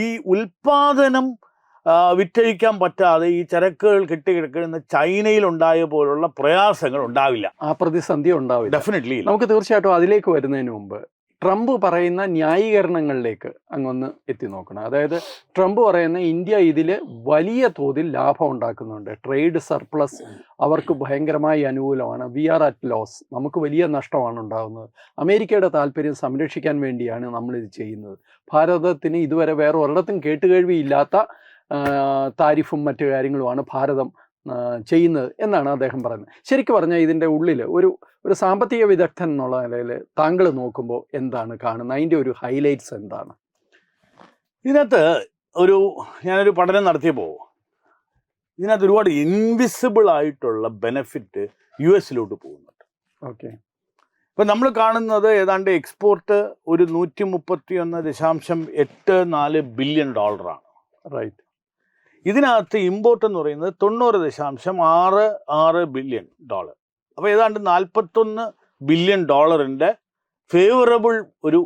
ഈ ഉൽപാദനം വിറ്റഴിക്കാൻ പറ്റാതെ ഈ ചരക്കുകൾ കെട്ടിക്കിടക്കുന്ന ചൈനയിൽ ഉണ്ടായ പോലുള്ള പ്രയാസങ്ങൾ ഉണ്ടാവില്ല,
ആ പ്രതിസന്ധി ഉണ്ടാവില്ല.
ഡെഫിനറ്റ്ലി.
നമുക്ക് തീർച്ചയായിട്ടും അതിലേക്ക് വരുന്നതിന് മുമ്പ് ട്രംപ് പറയുന്ന ന്യായീകരണങ്ങളിലേക്ക് അങ്ങൊന്ന് എത്തി നോക്കണം. അതായത് ട്രംപ് പറയുന്ന ഇന്ത്യ ഇതിൽ വലിയ തോതിൽ ലാഭം ഉണ്ടാക്കുന്നുണ്ട്, ട്രേഡ് സർപ്ലസ് അവർക്ക് ഭയങ്കരമായി അനുകൂലമാണ്, വി ആർ അറ്റ് ലോസ്, നമുക്ക് വലിയ നഷ്ടമാണ് ഉണ്ടാകുന്നത്, അമേരിക്കയുടെ താല്പര്യം സംരക്ഷിക്കാൻ വേണ്ടിയാണ് നമ്മളിത് ചെയ്യുന്നത്, ഭാരതത്തിന് ഇതുവരെ വേറെ ഒരിടത്തും കേട്ടുകേഴ്വിയില്ലാത്ത താരിഫും മറ്റു കാര്യങ്ങളുമാണ് ഭാരതം ചെയ്യുന്നത് എന്നാണ് അദ്ദേഹം പറയുന്നത്. ശരിക്കും പറഞ്ഞാൽ ഇതിൻ്റെ ഉള്ളിൽ ഒരു സാമ്പത്തിക വിദഗ്ധൻ എന്നുള്ള നിലയിൽ താങ്കൾ നോക്കുമ്പോൾ എന്താണ് കാണുന്നത്? അതിൻ്റെ ഒരു ഹൈലൈറ്റ്സ് എന്താണ്?
ഇതിനകത്ത് ഞാനൊരു പഠനം നടത്തിയപ്പോൾ ഇതിനകത്ത് ഒരുപാട് ഇൻവിസിബിൾ ആയിട്ടുള്ള ബെനിഫിറ്റ് US-ലോട്ട് പോകുന്നുണ്ട്.
ഓക്കെ.
ഇപ്പം നമ്മൾ കാണുന്നത് ഏതാണ്ട് എക്സ്പോർട്ട് ഒരു $131.84 ബില്യൺ.
റൈറ്റ്.
ഇതിനകത്ത് ഇമ്പോർട്ട് എന്ന് പറയുന്നത് $90.66 ബില്യൺ. അപ്പോൾ ഏതാണ്ട് $41 ബില്യൺ ഫേവറബിൾ ഒരു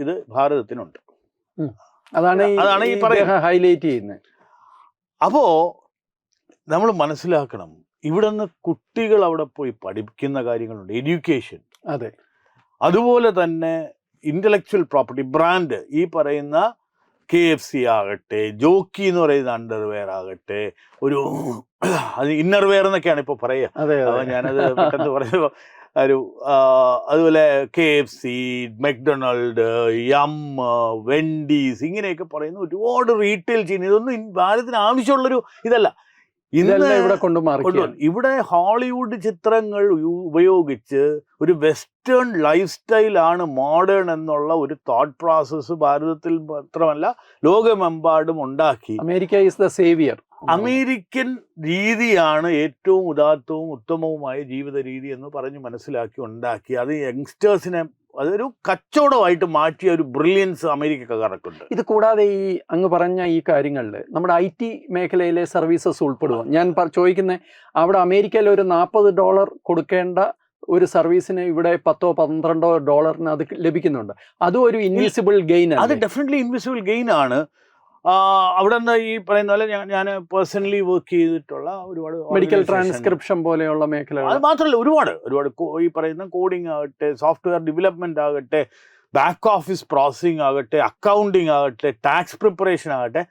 ഇത് ഭാരതത്തിനുണ്ട്.
അതാണ് ഈ ഹൈലൈറ്റ് ചെയ്യുന്നത്.
അപ്പോൾ നമ്മൾ മനസ്സിലാക്കണം, ഇവിടെ നിന്ന് കുട്ടികൾ അവിടെ പോയി പഠിക്കുന്ന കാര്യങ്ങളുണ്ട്, എഡ്യൂക്കേഷൻ.
അതെ.
അതുപോലെ തന്നെ ഇന്റലക്ച്വൽ പ്രോപ്പർട്ടി, ബ്രാൻഡ്, ഈ പറയുന്ന KFC ആകട്ടെ, ജോക്കി എന്ന് പറയുന്ന അണ്ടർവെയർ ആകട്ടെ, അത് ഇന്നർവെയർ എന്നൊക്കെയാണ് ഇപ്പോൾ പറയുക. അപ്പോൾ ഞാനത് പെട്ടെന്ന് പറയുമ്പോൾ അതുപോലെ KFC, മെക്ഡൊണാൾഡ്, വെൻഡീസ്, ഇങ്ങനെയൊക്കെ പറയുന്ന ഒരുപാട് റീറ്റെയിൽ ചെയിൻ. ഇതൊന്നും ഭാരതത്തിന് ആവശ്യമുള്ളൊരു ഇതല്ല. ഇവിടെ ഹോളിവുഡ് ചിത്രങ്ങൾ ഉപയോഗിച്ച് ഒരു വെസ്റ്റേൺ ലൈഫ് സ്റ്റൈലാണ് മോഡേൺ എന്നുള്ള ഒരു തോട്ട് പ്രോസസ്സ് ഭാരതത്തിൽ മാത്രമല്ല ലോകമെമ്പാടും ഉണ്ടാക്കി.
America is the Xavier.
American രീതിയാണ് ഏറ്റവും ഉദാത്തവും ഉത്തമവുമായ ജീവിത രീതി എന്ന് പറഞ്ഞ് മനസ്സിലാക്കി ഉണ്ടാക്കി. അത് യങ്സ്റ്റേഴ്സിനെ അതൊരു കച്ചവടമായിട്ട് മാറ്റിയ ഒരു ബ്രില്യൻസ് അമേരിക്കക്കാർക്കുണ്ട്.
ഇത് കൂടാതെ ഈ അങ്ങ് പറഞ്ഞ ഈ കാര്യങ്ങളിൽ നമ്മുടെ IT മേഖലയിലെ സർവീസസ് ഉൾപ്പെടുക. ഞാൻ ചോദിക്കുന്നത്, അവിടെ അമേരിക്കയിൽ ഒരു $40 കൊടുക്കേണ്ട ഒരു സർവീസിന് ഇവിടെ $10-12 അത് ലഭിക്കുന്നുണ്ട്. അതും ഒരു ഇൻവിസിബിൾ ഗെയിൻ.
അത് ഡെഫിനറ്റ്ലി ഇൻവിസിബിൾ ഗെയിൻ ആണ്. അവിടെ നിന്ന് ഈ പറയുന്ന പോലെ ഞാൻ പേഴ്സണലി വർക്ക് ചെയ്തിട്ടുള്ള ഒരുപാട്
മെഡിക്കൽ ട്രാൻസ്ക്രിപ്ഷൻ പോലെയുള്ള മേഖലകൾ.
അത് മാത്രമല്ല, ഒരുപാട് ഈ പറയുന്ന കോഡിംഗ് ആകട്ടെ, സോഫ്റ്റ്വെയർ ഡെവലപ്മെന്റ് ആകട്ടെ, ബാക്ക് ഓഫീസ് പ്രോസസ്സിംഗ് ആകട്ടെ, അക്കൗണ്ടിങ് ആകട്ടെ, ടാക്സ് പ്രിപ്പറേഷൻ ആകട്ടെ,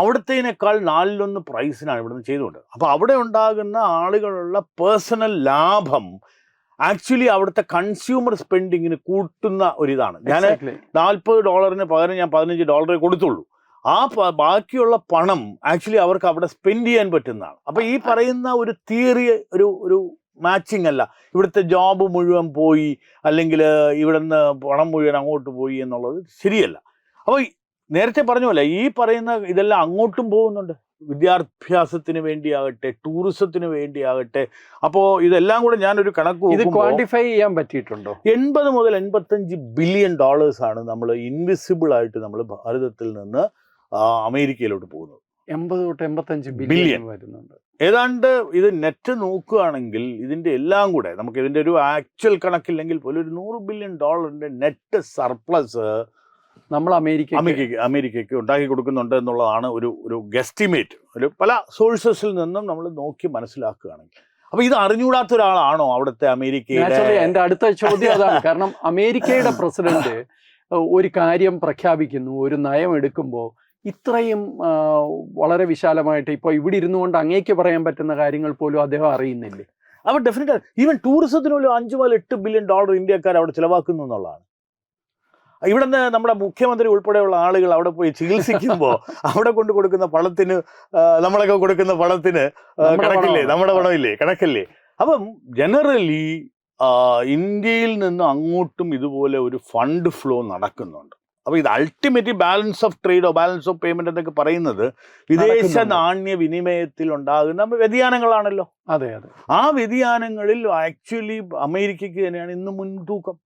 അവിടത്തേനേക്കാൾ 4-1 പ്രൈസിനാണ് ഇവിടുന്ന് ചെയ്തുകൊണ്ട്. അപ്പോൾ അവിടെ ഉണ്ടാകുന്ന ആളുകളുള്ള പേഴ്സണൽ ലാഭം ആക്ച്വലി അവിടുത്തെ കൺസ്യൂമർ സ്പെൻഡിങ്ങിന് കൂട്ടുന്ന ഒരിതാണ്. ഞാൻ $40 പകരം ഞാൻ $15 കൊടുത്തുള്ളൂ. ആ ബാക്കിയുള്ള പണം ആക്ച്വലി അവർക്ക് അവിടെ സ്പെൻഡ് ചെയ്യാൻ പറ്റുന്നതാണ്. അപ്പോൾ ഈ പറയുന്ന ഒരു തിയറി ഒരു മാച്ചിങ് അല്ല. ഇവിടുത്തെ ജോബ് മുഴുവൻ പോയി, അല്ലെങ്കിൽ ഇവിടുന്ന് പണം മുഴുവൻ അങ്ങോട്ട് പോയി എന്നുള്ളത് ശരിയല്ല. അപ്പോൾ നേരത്തെ പറഞ്ഞ പോലെ ഈ പറയുന്ന ഇതെല്ലാം അങ്ങോട്ടും പോകുന്നുണ്ട്. വിദ്യാഭ്യാസത്തിന് വേണ്ടിയാകട്ടെ, ടൂറിസത്തിന് വേണ്ടിയാകട്ടെ. അപ്പോൾ ഇതെല്ലാം കൂടെ ഞാനൊരു കണക്ക്
ക്വാണ്ടിഫൈ ചെയ്യാൻ പറ്റിയിട്ടുണ്ടോ?
$80 മുതൽ $85 ബില്യൺ ആണ് നമ്മൾ ഇൻവിസിബിൾ ആയിട്ട് നമ്മൾ ഭാരതത്തിൽ നിന്ന് അമേരിക്കയിലോട്ട് പോകുന്നത്.
80 തൊട്ട് 85 ബില്യൺ വരുന്നുണ്ട്.
ഏതാണ്ട് ഇത് നെറ്റ് നോക്കുകയാണെങ്കിൽ ഇതിന്റെ എല്ലാം കൂടെ നമുക്ക് ഇതിന്റെ ഒരു ആക്ച്വൽ പോലും ഒരു $100 ബില്യൺ നെറ്റ് സർപ്ലസ്
നമ്മൾ
അമേരിക്കയ്ക്ക് ഉണ്ടാക്കി കൊടുക്കുന്നുണ്ട് എന്നുള്ളതാണ് ഒരു ഗെസ്റ്റിമേറ്റ്. പല സോഴ്സസിൽ നിന്നും നമ്മൾ നോക്കി മനസ്സിലാക്കുകയാണെങ്കിൽ. അപ്പൊ ഇത് അറിഞ്ഞുകൂടാത്ത ഒരാളാണോ അവിടുത്തെ അമേരിക്കയുടെ?
എന്റെ അടുത്ത ചോദ്യം അതാണ്. കാരണം അമേരിക്കയുടെ പ്രസിഡന്റ് ഒരു കാര്യം പ്രഖ്യാപിക്കുന്നു, ഒരു നയം എടുക്കുമ്പോൾ ഇത്രയും വളരെ വിശാലമായിട്ട് ഇപ്പോൾ ഇവിടെ ഇരുന്നു കൊണ്ട് അങ്ങേക്ക് പറയാൻ പറ്റുന്ന കാര്യങ്ങൾ പോലും അദ്ദേഹം അറിയുന്നില്ലേ?
അപ്പോൾ ഡെഫിനറ്റ് ഈവൻ ടൂറിസത്തിന് പോലും $5 മുതൽ $8 ബില്യൺ ഇന്ത്യക്കാർ അവിടെ ചിലവാക്കുന്നു എന്നുള്ളതാണ്. ഇവിടെ നിന്ന് നമ്മുടെ മുഖ്യമന്ത്രി ഉൾപ്പെടെയുള്ള ആളുകൾ അവിടെ പോയി ചികിത്സിക്കുമ്പോൾ അവിടെ കൊടുക്കുന്ന പണത്തിന്, നമ്മളൊക്കെ കൊടുക്കുന്ന പണത്തിന് കണക്കില്ലേ, നമ്മുടെ പണമില്ലേ, കണക്കല്ലേ. അപ്പം ജനറലി ഇന്ത്യയിൽ നിന്ന് അങ്ങോട്ടും ഇതുപോലെ ഒരു ഫണ്ട് ഫ്ലോ നടക്കുന്നുണ്ട്. അപ്പോൾ ഇത് അൾട്ടിമേറ്റ്ലി ബാലൻസ് ഓഫ് ട്രേഡോ ബാലൻസ് ഓഫ് പേയ്മെന്റ് എന്നൊക്കെ പറയുന്നത് വിദേശ നാണ്യ വിനിമയത്തിൽ ഉണ്ടാകുന്ന വ്യതിയാനങ്ങളാണല്ലോ.
അതെ.
ആ വ്യതിയാനങ്ങളിൽ ആക്ച്വലി അമേരിക്കയ്ക്ക് തന്നെയാണ് ഇന്ന് മുൻതൂക്കം.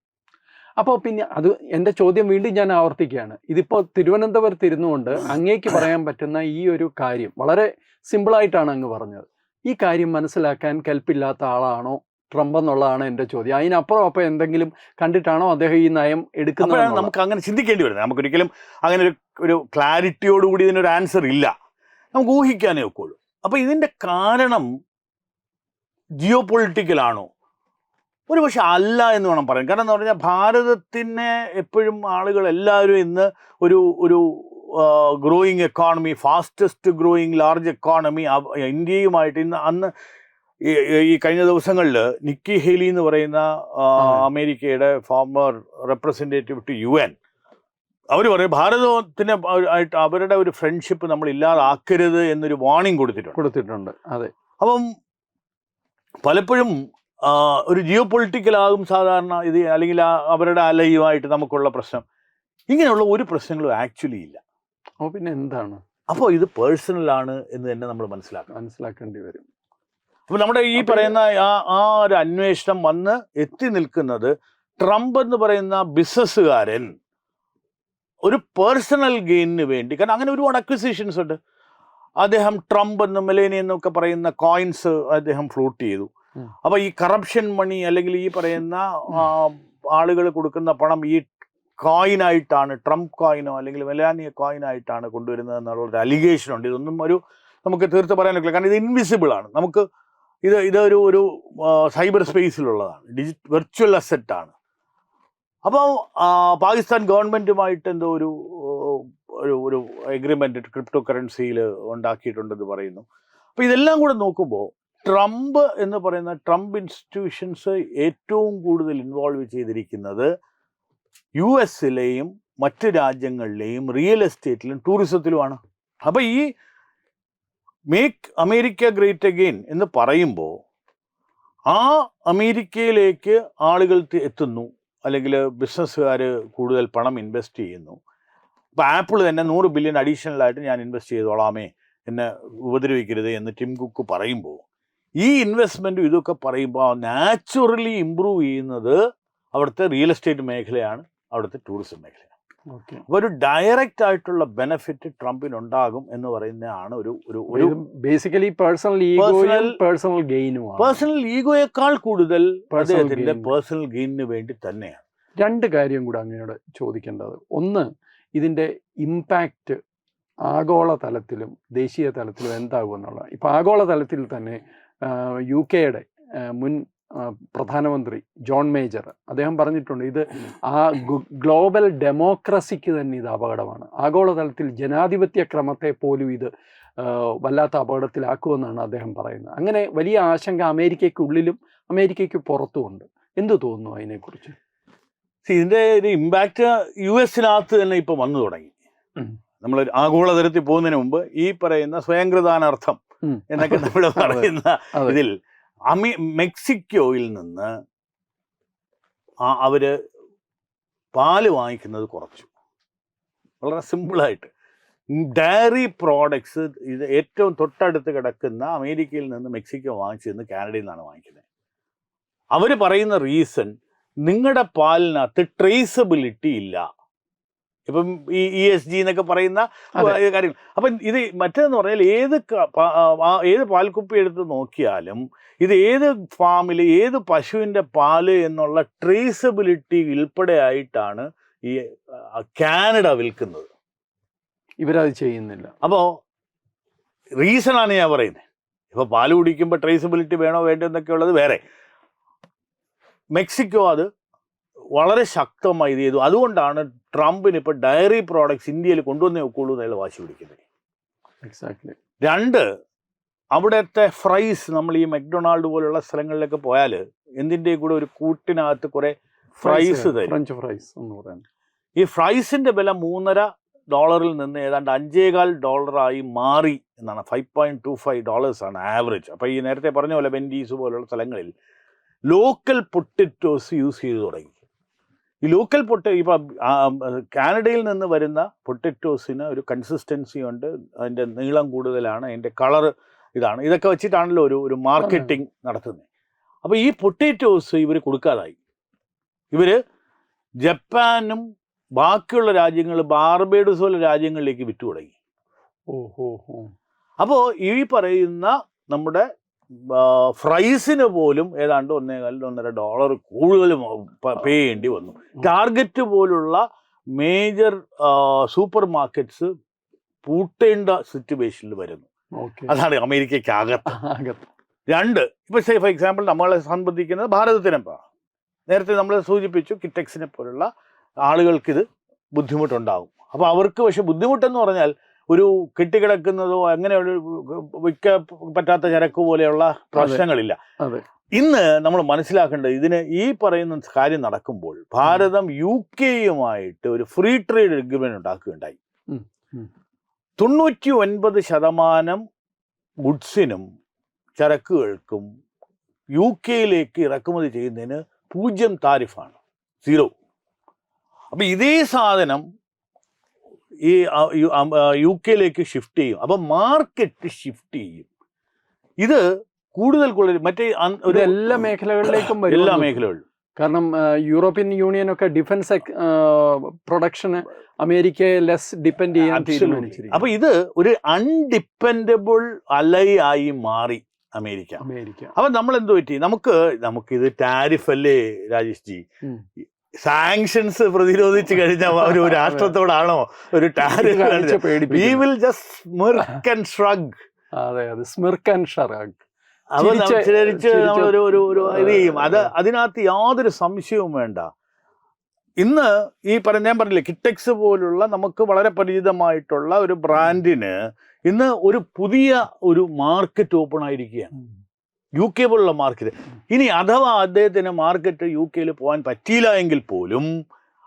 അപ്പോൾ പിന്നെ അത് എൻ്റെ ചോദ്യം വീണ്ടും ഞാൻ ആവർത്തിക്കുകയാണ്. ഇതിപ്പോൾ തിരുവനന്തപുരത്ത് ഇരുന്നുകൊണ്ട് അങ്ങേക്ക് പറയാൻ പറ്റുന്ന ഈ ഒരു കാര്യം വളരെ സിമ്പിളായിട്ടാണ് അങ്ങ് പറഞ്ഞത്. ഈ കാര്യം മനസ്സിലാക്കാൻ കെൽപ്പില്ലാത്ത ആളാണോ ട്രംപ് എന്നുള്ളതാണ് എൻ്റെ ചോദ്യം. അതിനപ്പുറം അപ്പോൾ എന്തെങ്കിലും കണ്ടിട്ടാണോ അദ്ദേഹം ഈ നയം എടുക്കുന്നത്?
നമുക്ക് അങ്ങനെ ചിന്തിക്കേണ്ടി വരുന്നത്. നമുക്കൊരിക്കലും അങ്ങനെ ഒരു ക്ലാരിറ്റിയോടുകൂടി ഇതിനൊരു ആൻസർ ഇല്ല. നമുക്ക് ഊഹിക്കാനേ ഒക്കുള്ളൂ. അപ്പോൾ ഇതിൻ്റെ കാരണം ജിയോ പൊളിറ്റിക്കലാണോ? ഒരു പക്ഷെ അല്ല എന്ന് വേണം പറയാൻ. കാരണം എന്ന് പറഞ്ഞാൽ ഭാരതത്തിനെ എപ്പോഴും ആളുകൾ എല്ലാവരും ഇന്ന് ഒരു growing economy, fastest growing large economy ഇന്ത്യയുമായിട്ട് അന്ന് ഈ കഴിഞ്ഞ ദിവസങ്ങളിൽ നിക്കി ഹേലി എന്ന് പറയുന്ന അമേരിക്കയുടെ ഫോർമർ റെപ്രസെൻറ്റേറ്റീവ് ടു UN അവർ പറയും ഭാരതത്തിന് ആയിട്ട് അവരുടെ ഒരു ഫ്രണ്ട്ഷിപ്പ് നമ്മൾ ഇല്ലാതാക്കരുത് എന്നൊരു വാർണിംഗ് കൊടുത്തിട്ടുണ്ട്.
അതെ.
അപ്പം പലപ്പോഴും ഒരു ജിയോ പൊളിറ്റിക്കലാകും സാധാരണ ഇത്, അല്ലെങ്കിൽ അവരുടെ അലയുമായിട്ട് നമുക്കുള്ള പ്രശ്നം. ഇങ്ങനെയുള്ള ഒരു പ്രശ്നങ്ങളും ആക്ച്വലി ഇല്ല.
ഓ പിന്നെ എന്താണ്,
അപ്പോൾ ഇത് പേഴ്സണലാണ് എന്ന് തന്നെ നമ്മൾ
മനസ്സിലാക്കേണ്ടി വരും.
അപ്പോൾ നമ്മുടെ ഈ പറയുന്ന ആ ഒരു അന്വേഷണം വന്ന് എത്തി നിൽക്കുന്നത് ട്രംപ് എന്ന് പറയുന്ന ബിസിനസ്സുകാരൻ ഒരു പേഴ്സണൽ ഗെയിനിന് വേണ്ടി, കാരണം അങ്ങനെ ഒരുപാട് അക്വിസിഷൻസ് ഉണ്ട്. അദ്ദേഹം ട്രംപ് എന്നും മെലേനിയ എന്നൊക്കെ പറയുന്ന കോയിൻസ് അദ്ദേഹം ഫ്ലോട്ട് ചെയ്തു. അപ്പോൾ ഈ കറപ്ഷൻ മണി അല്ലെങ്കിൽ ഈ പറയുന്ന ആളുകൾ കൊടുക്കുന്ന പണം ഈ കോയിനായിട്ടാണ്, ട്രംപ് കോയിനോ അല്ലെങ്കിൽ മെലാനിയ കോയിനായിട്ടാണ് കൊണ്ടുവരുന്നത് എന്നുള്ളൊരു അലിഗേഷൻ ഉണ്ട്. ഇതൊന്നും നമുക്ക് തീർത്ത് പറയാൻ പറ്റില്ല, കാരണം ഇത് ഇൻവിസിബിൾ ആണ്. നമുക്ക് ഇതൊരു സൈബർ സ്പേസിലുള്ളതാണ്, വെർച്വൽ അസെറ്റാണ്. അപ്പോൾ പാകിസ്ഥാൻ ഗവൺമെൻറ്റുമായിട്ട് എന്തോ ഒരു എഗ്രിമെൻ്റ് ക്രിപ്റ്റോ കറൻസിയിൽ ഉണ്ടാക്കിയിട്ടുണ്ടെന്ന് പറയുന്നു. അപ്പോൾ ഇതെല്ലാം കൂടെ നോക്കുമ്പോൾ ട്രംപ് എന്ന് പറയുന്ന ട്രംപ് ഇൻസ്റ്റിറ്റ്യൂഷൻസ് ഏറ്റവും കൂടുതൽ ഇൻവോൾവ് ചെയ്തിരിക്കുന്നത് US-ലെയും മറ്റ് രാജ്യങ്ങളിലെയും റിയൽ എസ്റ്റേറ്റിലും ടൂറിസത്തിലുമാണ്. അപ്പോൾ ഈ മേക്ക് അമേരിക്ക ഗ്രേറ്റ് അഗെയിൻ എന്ന് പറയുമ്പോൾ ആ അമേരിക്കയിലേക്ക് ആളുകൾ എത്തുന്നു, അല്ലെങ്കിൽ ബിസിനസ്സുകാർ കൂടുതൽ പണം ഇൻവെസ്റ്റ് ചെയ്യുന്നു. ഇപ്പോൾ ആപ്പിൾ തന്നെ 100 ബില്യൺ അഡീഷണലായിട്ട് ഞാൻ ഇൻവെസ്റ്റ് ചെയ്തോളാമേ, എന്നെ ഉപദ്രവിക്കരുത് എന്ന് ടിം കുക്ക് പറയുമ്പോൾ ഈ ഇൻവെസ്റ്റ്മെൻറ്റും ഇതൊക്കെ പറയുമ്പോൾ നാച്ചുറലി ഇമ്പ്രൂവ് ചെയ്യുന്നത് അവിടുത്തെ റിയൽ എസ്റ്റേറ്റ് മേഖലയാണ്, അവിടുത്തെ ടൂറിസം മേഖലയാണ്. അപ്പോൾ ഒരു ഡയറക്റ്റ് ആയിട്ടുള്ള ബെനിഫിറ്റ് ട്രംപിനുണ്ടാകും എന്ന് പറയുന്നതാണ് ഒരു
ബേസിക്കലി പേഴ്സണൽ
ഈഗോയേക്കാൾ കൂടുതൽ അദ്ദേഹത്തിന്റെ പേഴ്സണൽ ഗെയിനിന് വേണ്ടി തന്നെയാണ്.
രണ്ട് കാര്യം കൂടെ അങ്ങയോട് ചോദിക്കേണ്ടത്. ഒന്ന്, ഇതിൻ്റെ ഇമ്പാക്റ്റ് ആഗോള തലത്തിലും ദേശീയ തലത്തിലും എന്താകും എന്നുള്ളതാണ്. ഇപ്പോൾ ആഗോള തലത്തിൽ തന്നെ UK-യുടെ മുൻ പ്രധാനമന്ത്രി ജോൺ മേജർ അദ്ദേഹം പറഞ്ഞിട്ടുണ്ട്, ഇത് ഗ്ലോബൽ ഡെമോക്രസിക്ക് തന്നെ ഇത് അപകടമാണ്. ആഗോളതലത്തിൽ ജനാധിപത്യ ക്രമത്തെ പോലും ഇത് വല്ലാത്ത അപകടത്തിലാക്കുമെന്നാണ് അദ്ദേഹം പറയുന്നത്. അങ്ങനെ വലിയ ആശങ്ക അമേരിക്കയ്ക്കുള്ളിലും അമേരിക്കയ്ക്ക് പുറത്തുമുണ്ട്. എന്തു തോന്നുന്നു അതിനെക്കുറിച്ച്?
ഇതിൻ്റെ ഒരു ഇമ്പാക്റ്റ് US-നകത്ത് തന്നെ ഇപ്പോൾ വന്നു തുടങ്ങി. നമ്മൾ ആഗോളതലത്തിൽ പോകുന്നതിന് മുമ്പ് ഈ പറയുന്ന സ്വയംകൃതാനർത്ഥം എന്നൊക്കെ നമ്മൾ പറയുന്ന ഇതിൽ മെക്സിക്കോയിൽ നിന്ന് അവർ പാല് വാങ്ങിക്കുന്നത് കുറച്ചു. വളരെ സിമ്പിളായിട്ട് ഡയറി പ്രോഡക്ട്സ് ഇത് ഏറ്റവും തൊട്ടടുത്ത് കിടക്കുന്ന അമേരിക്കയിൽ നിന്ന് മെക്സിക്കോ വാങ്ങിച്ചതെന്ന് കാനഡയിൽ നിന്നാണ് വാങ്ങിക്കുന്നത്. അവർ പറയുന്ന റീസൺ, നിങ്ങളുടെ പാലിനകത്ത് ട്രേസബിലിറ്റി ഇല്ല. ഇപ്പം ഈ ESG എന്നൊക്കെ പറയുന്ന കാര്യങ്ങൾ. അപ്പം ഇത് മറ്റേതെന്ന് പറഞ്ഞാൽ ഏത് പാൽക്കുപ്പി എടുത്ത് നോക്കിയാലും ഇത് ഏത് ഫാമിൽ ഏത് പശുവിൻ്റെ പാല് എന്നുള്ള ട്രേസബിലിറ്റി ഉൾപ്പെടെയായിട്ടാണ് ഈ കാനഡ വിൽക്കുന്നത്.
ഇവരത് ചെയ്യുന്നില്ല.
അപ്പോൾ റീസണാണ് ഞാൻ പറയുന്നത്. ഇപ്പോൾ പാല് കുടിക്കുമ്പോൾ ട്രേസബിലിറ്റി വേണോ വേണ്ടോ എന്നൊക്കെ ഉള്ളത് വേറെ. മെക്സിക്കോ അത് വളരെ ശക്തമായി ഇത് ചെയ്തു. അതുകൊണ്ടാണ് ട്രംപിന് ഇപ്പോൾ ഡയറി പ്രോഡക്ട്സ് ഇന്ത്യയിൽ കൊണ്ടുവന്നേ ഒക്കുള്ളൂ എന്നുള്ള വാശി പിടിക്കുന്നത്.
എക്സാക്ട്ലി.
രണ്ട്, അവിടുത്തെ ഫ്രൈസ്, നമ്മൾ ഈ മക്ഡൊണാൾഡ് പോലുള്ള സ്ഥലങ്ങളിലൊക്കെ പോയാൽ എന്തിൻ്റെ കൂടെ ഒരു കൂട്ടിനകത്ത് കുറേ ഫ്രൈസ് തരും,
ഫ്രഞ്ച് ഫ്രൈസ് എന്ന് പറയുന്നത്.
ഈ ഫ്രൈസിൻ്റെ വില $3.5 നിന്ന് ഏതാണ്ട് $5.25 മാറി എന്നാണ്. $5.25 ആണ് ആവറേജ്. അപ്പോൾ ഈ നേരത്തെ പറഞ്ഞ പോലെ വെൻഡീസ് പോലുള്ള സ്ഥലങ്ങളിൽ ലോക്കൽ പൊട്ടറ്റോസ് യൂസ് ചെയ്ത് തുടങ്ങി. ഈ ലോക്കൽ ഇപ്പം കാനഡയിൽ നിന്ന് വരുന്ന പൊട്ടറ്റോസിന് ഒരു കൺസിസ്റ്റൻസി ഉണ്ട്, അതിൻ്റെ നീളം കൂടുതലാണ്, അതിൻ്റെ കളർ ഇതാണ്. ഇതൊക്കെ വെച്ചിട്ടാണല്ലോ ഒരു മാർക്കറ്റിംഗ് നടത്തുന്നത്. അപ്പോൾ ഈ പൊട്ടറ്റോസ് ഇവർ കൊടുക്കാതായി. ഇവർ ജപ്പാനും ബാക്കിയുള്ള രാജ്യങ്ങൾ, ബാർബേഡോസ് പോലുള്ള രാജ്യങ്ങളിലേക്ക് വിറ്റു തുടങ്ങി. അപ്പോൾ ഈ പറയുന്ന നമ്മുടെ ഫ്രൈസിന് പോലും ഏതാണ്ട് $1.5-1.5 കൂടുതൽ പേ ചെയ്യേണ്ടി വന്നു. ടാർഗറ്റ് പോലുള്ള മേജർ സൂപ്പർ മാർക്കറ്റ്സ് പൂട്ടേണ്ട സിറ്റുവേഷനിൽ വരുന്നു. അതാണ് അമേരിക്കയ്ക്കകത്ത്. രണ്ട്, ഇപ്പോൾ ഫോർ എക്സാമ്പിൾ നമ്മളെ സംബന്ധിക്കുന്നത് ഭാരതത്തിനെപ്പോൾ നേരത്തെ നമ്മൾ സൂചിപ്പിച്ചു, കിറ്റക്സിനെ പോലുള്ള ആളുകൾക്കിത് ബുദ്ധിമുട്ടുണ്ടാകും. അപ്പോൾ അവർക്ക് പക്ഷെ ബുദ്ധിമുട്ടെന്ന് പറഞ്ഞാൽ ഒരു കെട്ടിക്കിടക്കുന്നതോ അങ്ങനെ ഒരു വിൽക്കാൻ പറ്റാത്ത ചരക്ക് പോലെയുള്ള പ്രശ്നങ്ങളില്ല. ഇന്ന് നമ്മൾ മനസ്സിലാക്കേണ്ടത്, ഇതിന് ഈ പറയുന്ന കാര്യം നടക്കുമ്പോൾ ഭാരതം UK-യുമായിട്ട് ഒരു ഫ്രീ ട്രേഡ് എഗ്രിമെന്റ് ഉണ്ടാക്കുകയുണ്ടായി. 99% ഗുഡ്സിനും ചരക്കുകൾക്കും UK-യിലേക്ക് ഇറക്കുമതി ചെയ്യുന്നതിന് 0 താരിഫാണ്, 0. അപ്പം ഇതേ സാധനം ഈ യു കെയിലേക്ക് ഷിഫ്റ്റ് ചെയ്യും. അപ്പം മാർക്കറ്റ് ഷിഫ്റ്റ് ചെയ്യും. ഇത് കൂടുതൽ മറ്റേ
എല്ലാ മേഖലകളിലേക്കും വരും.
എല്ലാ മേഖലകളിലും.
കാരണം യൂറോപ്യൻ യൂണിയൻ ഒക്കെ ഡിഫൻസ് പ്രൊഡക്ഷന് അമേരിക്കയെ ലെസ് ഡിപ്പെൻഡ് ചെയ്യാൻ തീരുമാനിച്ചിരിക്കും.
അപ്പൊ ഇത് ഒരു അൺഡിപ്പെൻഡബിൾ അലൈ ആയി മാറി അമേരിക്ക. അപ്പൊ നമ്മൾ എന്ത് പറ്റി, നമുക്കിത് ടാരിഫ് അല്ലേ രാജേഷ് ജി? സാങ്ഷൻസ് പ്രതിരോധിച്ചു കഴിഞ്ഞാൽ ഒരു രാഷ്ട്രത്തോടാണോ ഒരു tariff? We will just smirk and shrug.
അതെ, സ്മിർക്ക് ആൻഡ് ഷ്രഗ്.
അപ്പൊ നമ്മളൊരു ഇത് ചെയ്യും. അതിനകത്ത് യാതൊരു സംശയവും വേണ്ട. ഇന്ന് ഞാൻ പറഞ്ഞില്ലേ, കിറ്റെക്സ് പോലുള്ള നമുക്ക് വളരെ പരിചിതമായിട്ടുള്ള ഒരു ബ്രാൻഡിന് ഇന്ന് ഒരു പുതിയ ഒരു മാർക്കറ്റ് ഓപ്പൺ ആയിരിക്കുകയാണ്, യു കെ പോലുള്ള മാർക്കറ്റ്. ഇനി അഥവാ അദ്ദേഹത്തിന് മാർക്കറ്റ് യു കെയിൽ പോകാൻ പറ്റിയില്ല എങ്കിൽ പോലും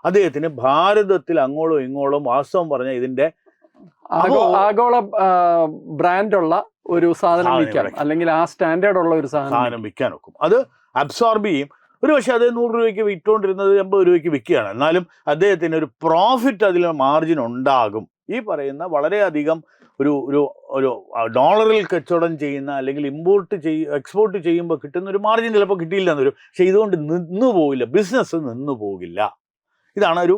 അദ്ദേഹത്തിന് ഭാരതത്തിൽ അങ്ങോളം ഇങ്ങോളം വാസ്തവം പറഞ്ഞാൽ ഇതിന്റെ
ആഗോള ബ്രാൻഡുള്ള ഒരു സാധനം വിൽക്കാൻ, അല്ലെങ്കിൽ ആ സ്റ്റാൻഡേർഡ് ഉള്ള ഒരു സാധനം
വിൽക്കാൻ നോക്കും. അത് അബ്സോർബ് ചെയ്യും. ഒരു പക്ഷേ അത് 100 രൂപയ്ക്ക് വിറ്റുകൊണ്ടിരുന്നത് 80 രൂപയ്ക്ക് വിൽക്കുകയാണ്. എന്നാലും അദ്ദേഹത്തിന് ഒരു പ്രോഫിറ്റ്, അതിൽ മാർജിൻ ഉണ്ടാകും. ഈ പറയുന്ന വളരെയധികം ഒരു ഡോളറിൽ കച്ചവടം ചെയ്യുന്ന, അല്ലെങ്കിൽ എക്സ്പോർട്ട് ചെയ്യുമ്പോൾ കിട്ടുന്ന ഒരു മാർജിൻ ചിലപ്പോൾ കിട്ടിയില്ല എന്നൊരു, പക്ഷെ ഇതുകൊണ്ട് നിന്നു പോകില്ല, ബിസിനസ് നിന്നു പോകില്ല. ഇതാണ് ഒരു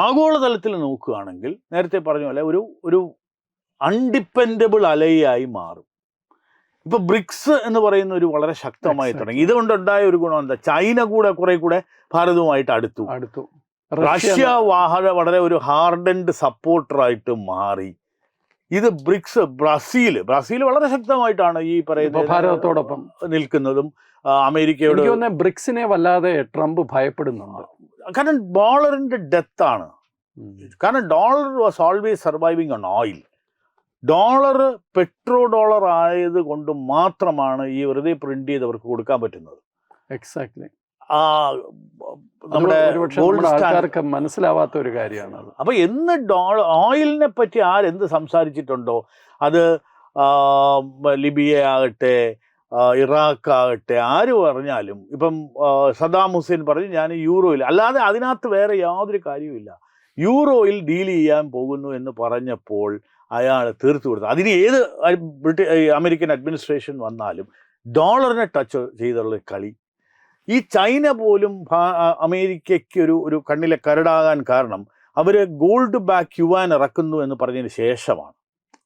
ആഗോളതലത്തിൽ നോക്കുകയാണെങ്കിൽ നേരത്തെ പറഞ്ഞ പോലെ ഒരു അൺഡിപ്പെൻഡബിൾ അലയായി മാറും. ഇപ്പൊ ബ്രിക്സ് എന്ന് പറയുന്ന ഒരു വളരെ ശക്തമായി തുടങ്ങി. ഇതുകൊണ്ടുണ്ടായ ഒരു ഗുണം എന്താ? ചൈന കുറെ കൂടെ ഭാരതവുമായിട്ട് അടുത്തു. റഷ്യ വളരെ ഒരു ഹാർഡൻഡ് സപ്പോർട്ടറായിട്ട് മാറി. ഇത് ബ്രിക്സ്, ബ്രസീൽ വളരെ ശക്തമായിട്ടാണ് ഈ പറയുന്ന
ഭാരതത്തോടൊപ്പം
നിൽക്കുന്നതും. അമേരിക്കയോട്
ബ്രിക്സിനെ വല്ലാതെ ട്രംപ് ഭയപ്പെടുന്നുണ്ട്.
കാരണം ഡോളറിന്റെ ഡെത്ത് ആണ്. കാരണം dollar was always surviving on oil. Dollar petro dollar ആയത് കൊണ്ട് മാത്രമാണ് ഈ വെറുതെ പ്രിന്റ് ചെയ്തവർക്ക് കൊടുക്കാൻ പറ്റുന്നത്.
എക്സാക്ട്ലി.
നമ്മുടെ
ആൾക്കാർക്ക് മനസ്സിലാവാത്ത ഒരു കാര്യമാണ്.
അപ്പൊ എന്ന് ഓയിലിനെ പറ്റി ആരെന്ത് സംസാരിച്ചിട്ടുണ്ടോ, അത് ലിബിയ ആകട്ടെ, ഇറാഖ് ആകട്ടെ, ആര് പറഞ്ഞാലും, ഇപ്പം സദ്ദാം ഹുസൈൻ പറഞ്ഞു ഞാൻ യൂറോയിൽ, അല്ലാതെ അതിനകത്ത് വേറെ യാതൊരു കാര്യവുമില്ല, യൂറോയിൽ ഡീൽ ചെയ്യാൻ പോകുന്നു എന്ന് പറഞ്ഞപ്പോൾ അയാൾ തീർത്തു കൊടുത്തു. അതിന് ഏത് അമേരിക്കൻ അഡ്മിനിസ്ട്രേഷൻ വന്നാലും ഡോളറിനെ ടച്ച് ചെയ്തുള്ള കളി. ഈ ചൈന പോലും അമേരിക്കയ്ക്ക് ഒരു കണ്ണിലെ കരടാകാൻ കാരണം അവർ ഗോൾഡ് ബാക്ക് യുവാൻ ഇറക്കുന്നു എന്ന് പറഞ്ഞതിന് ശേഷമാണ്.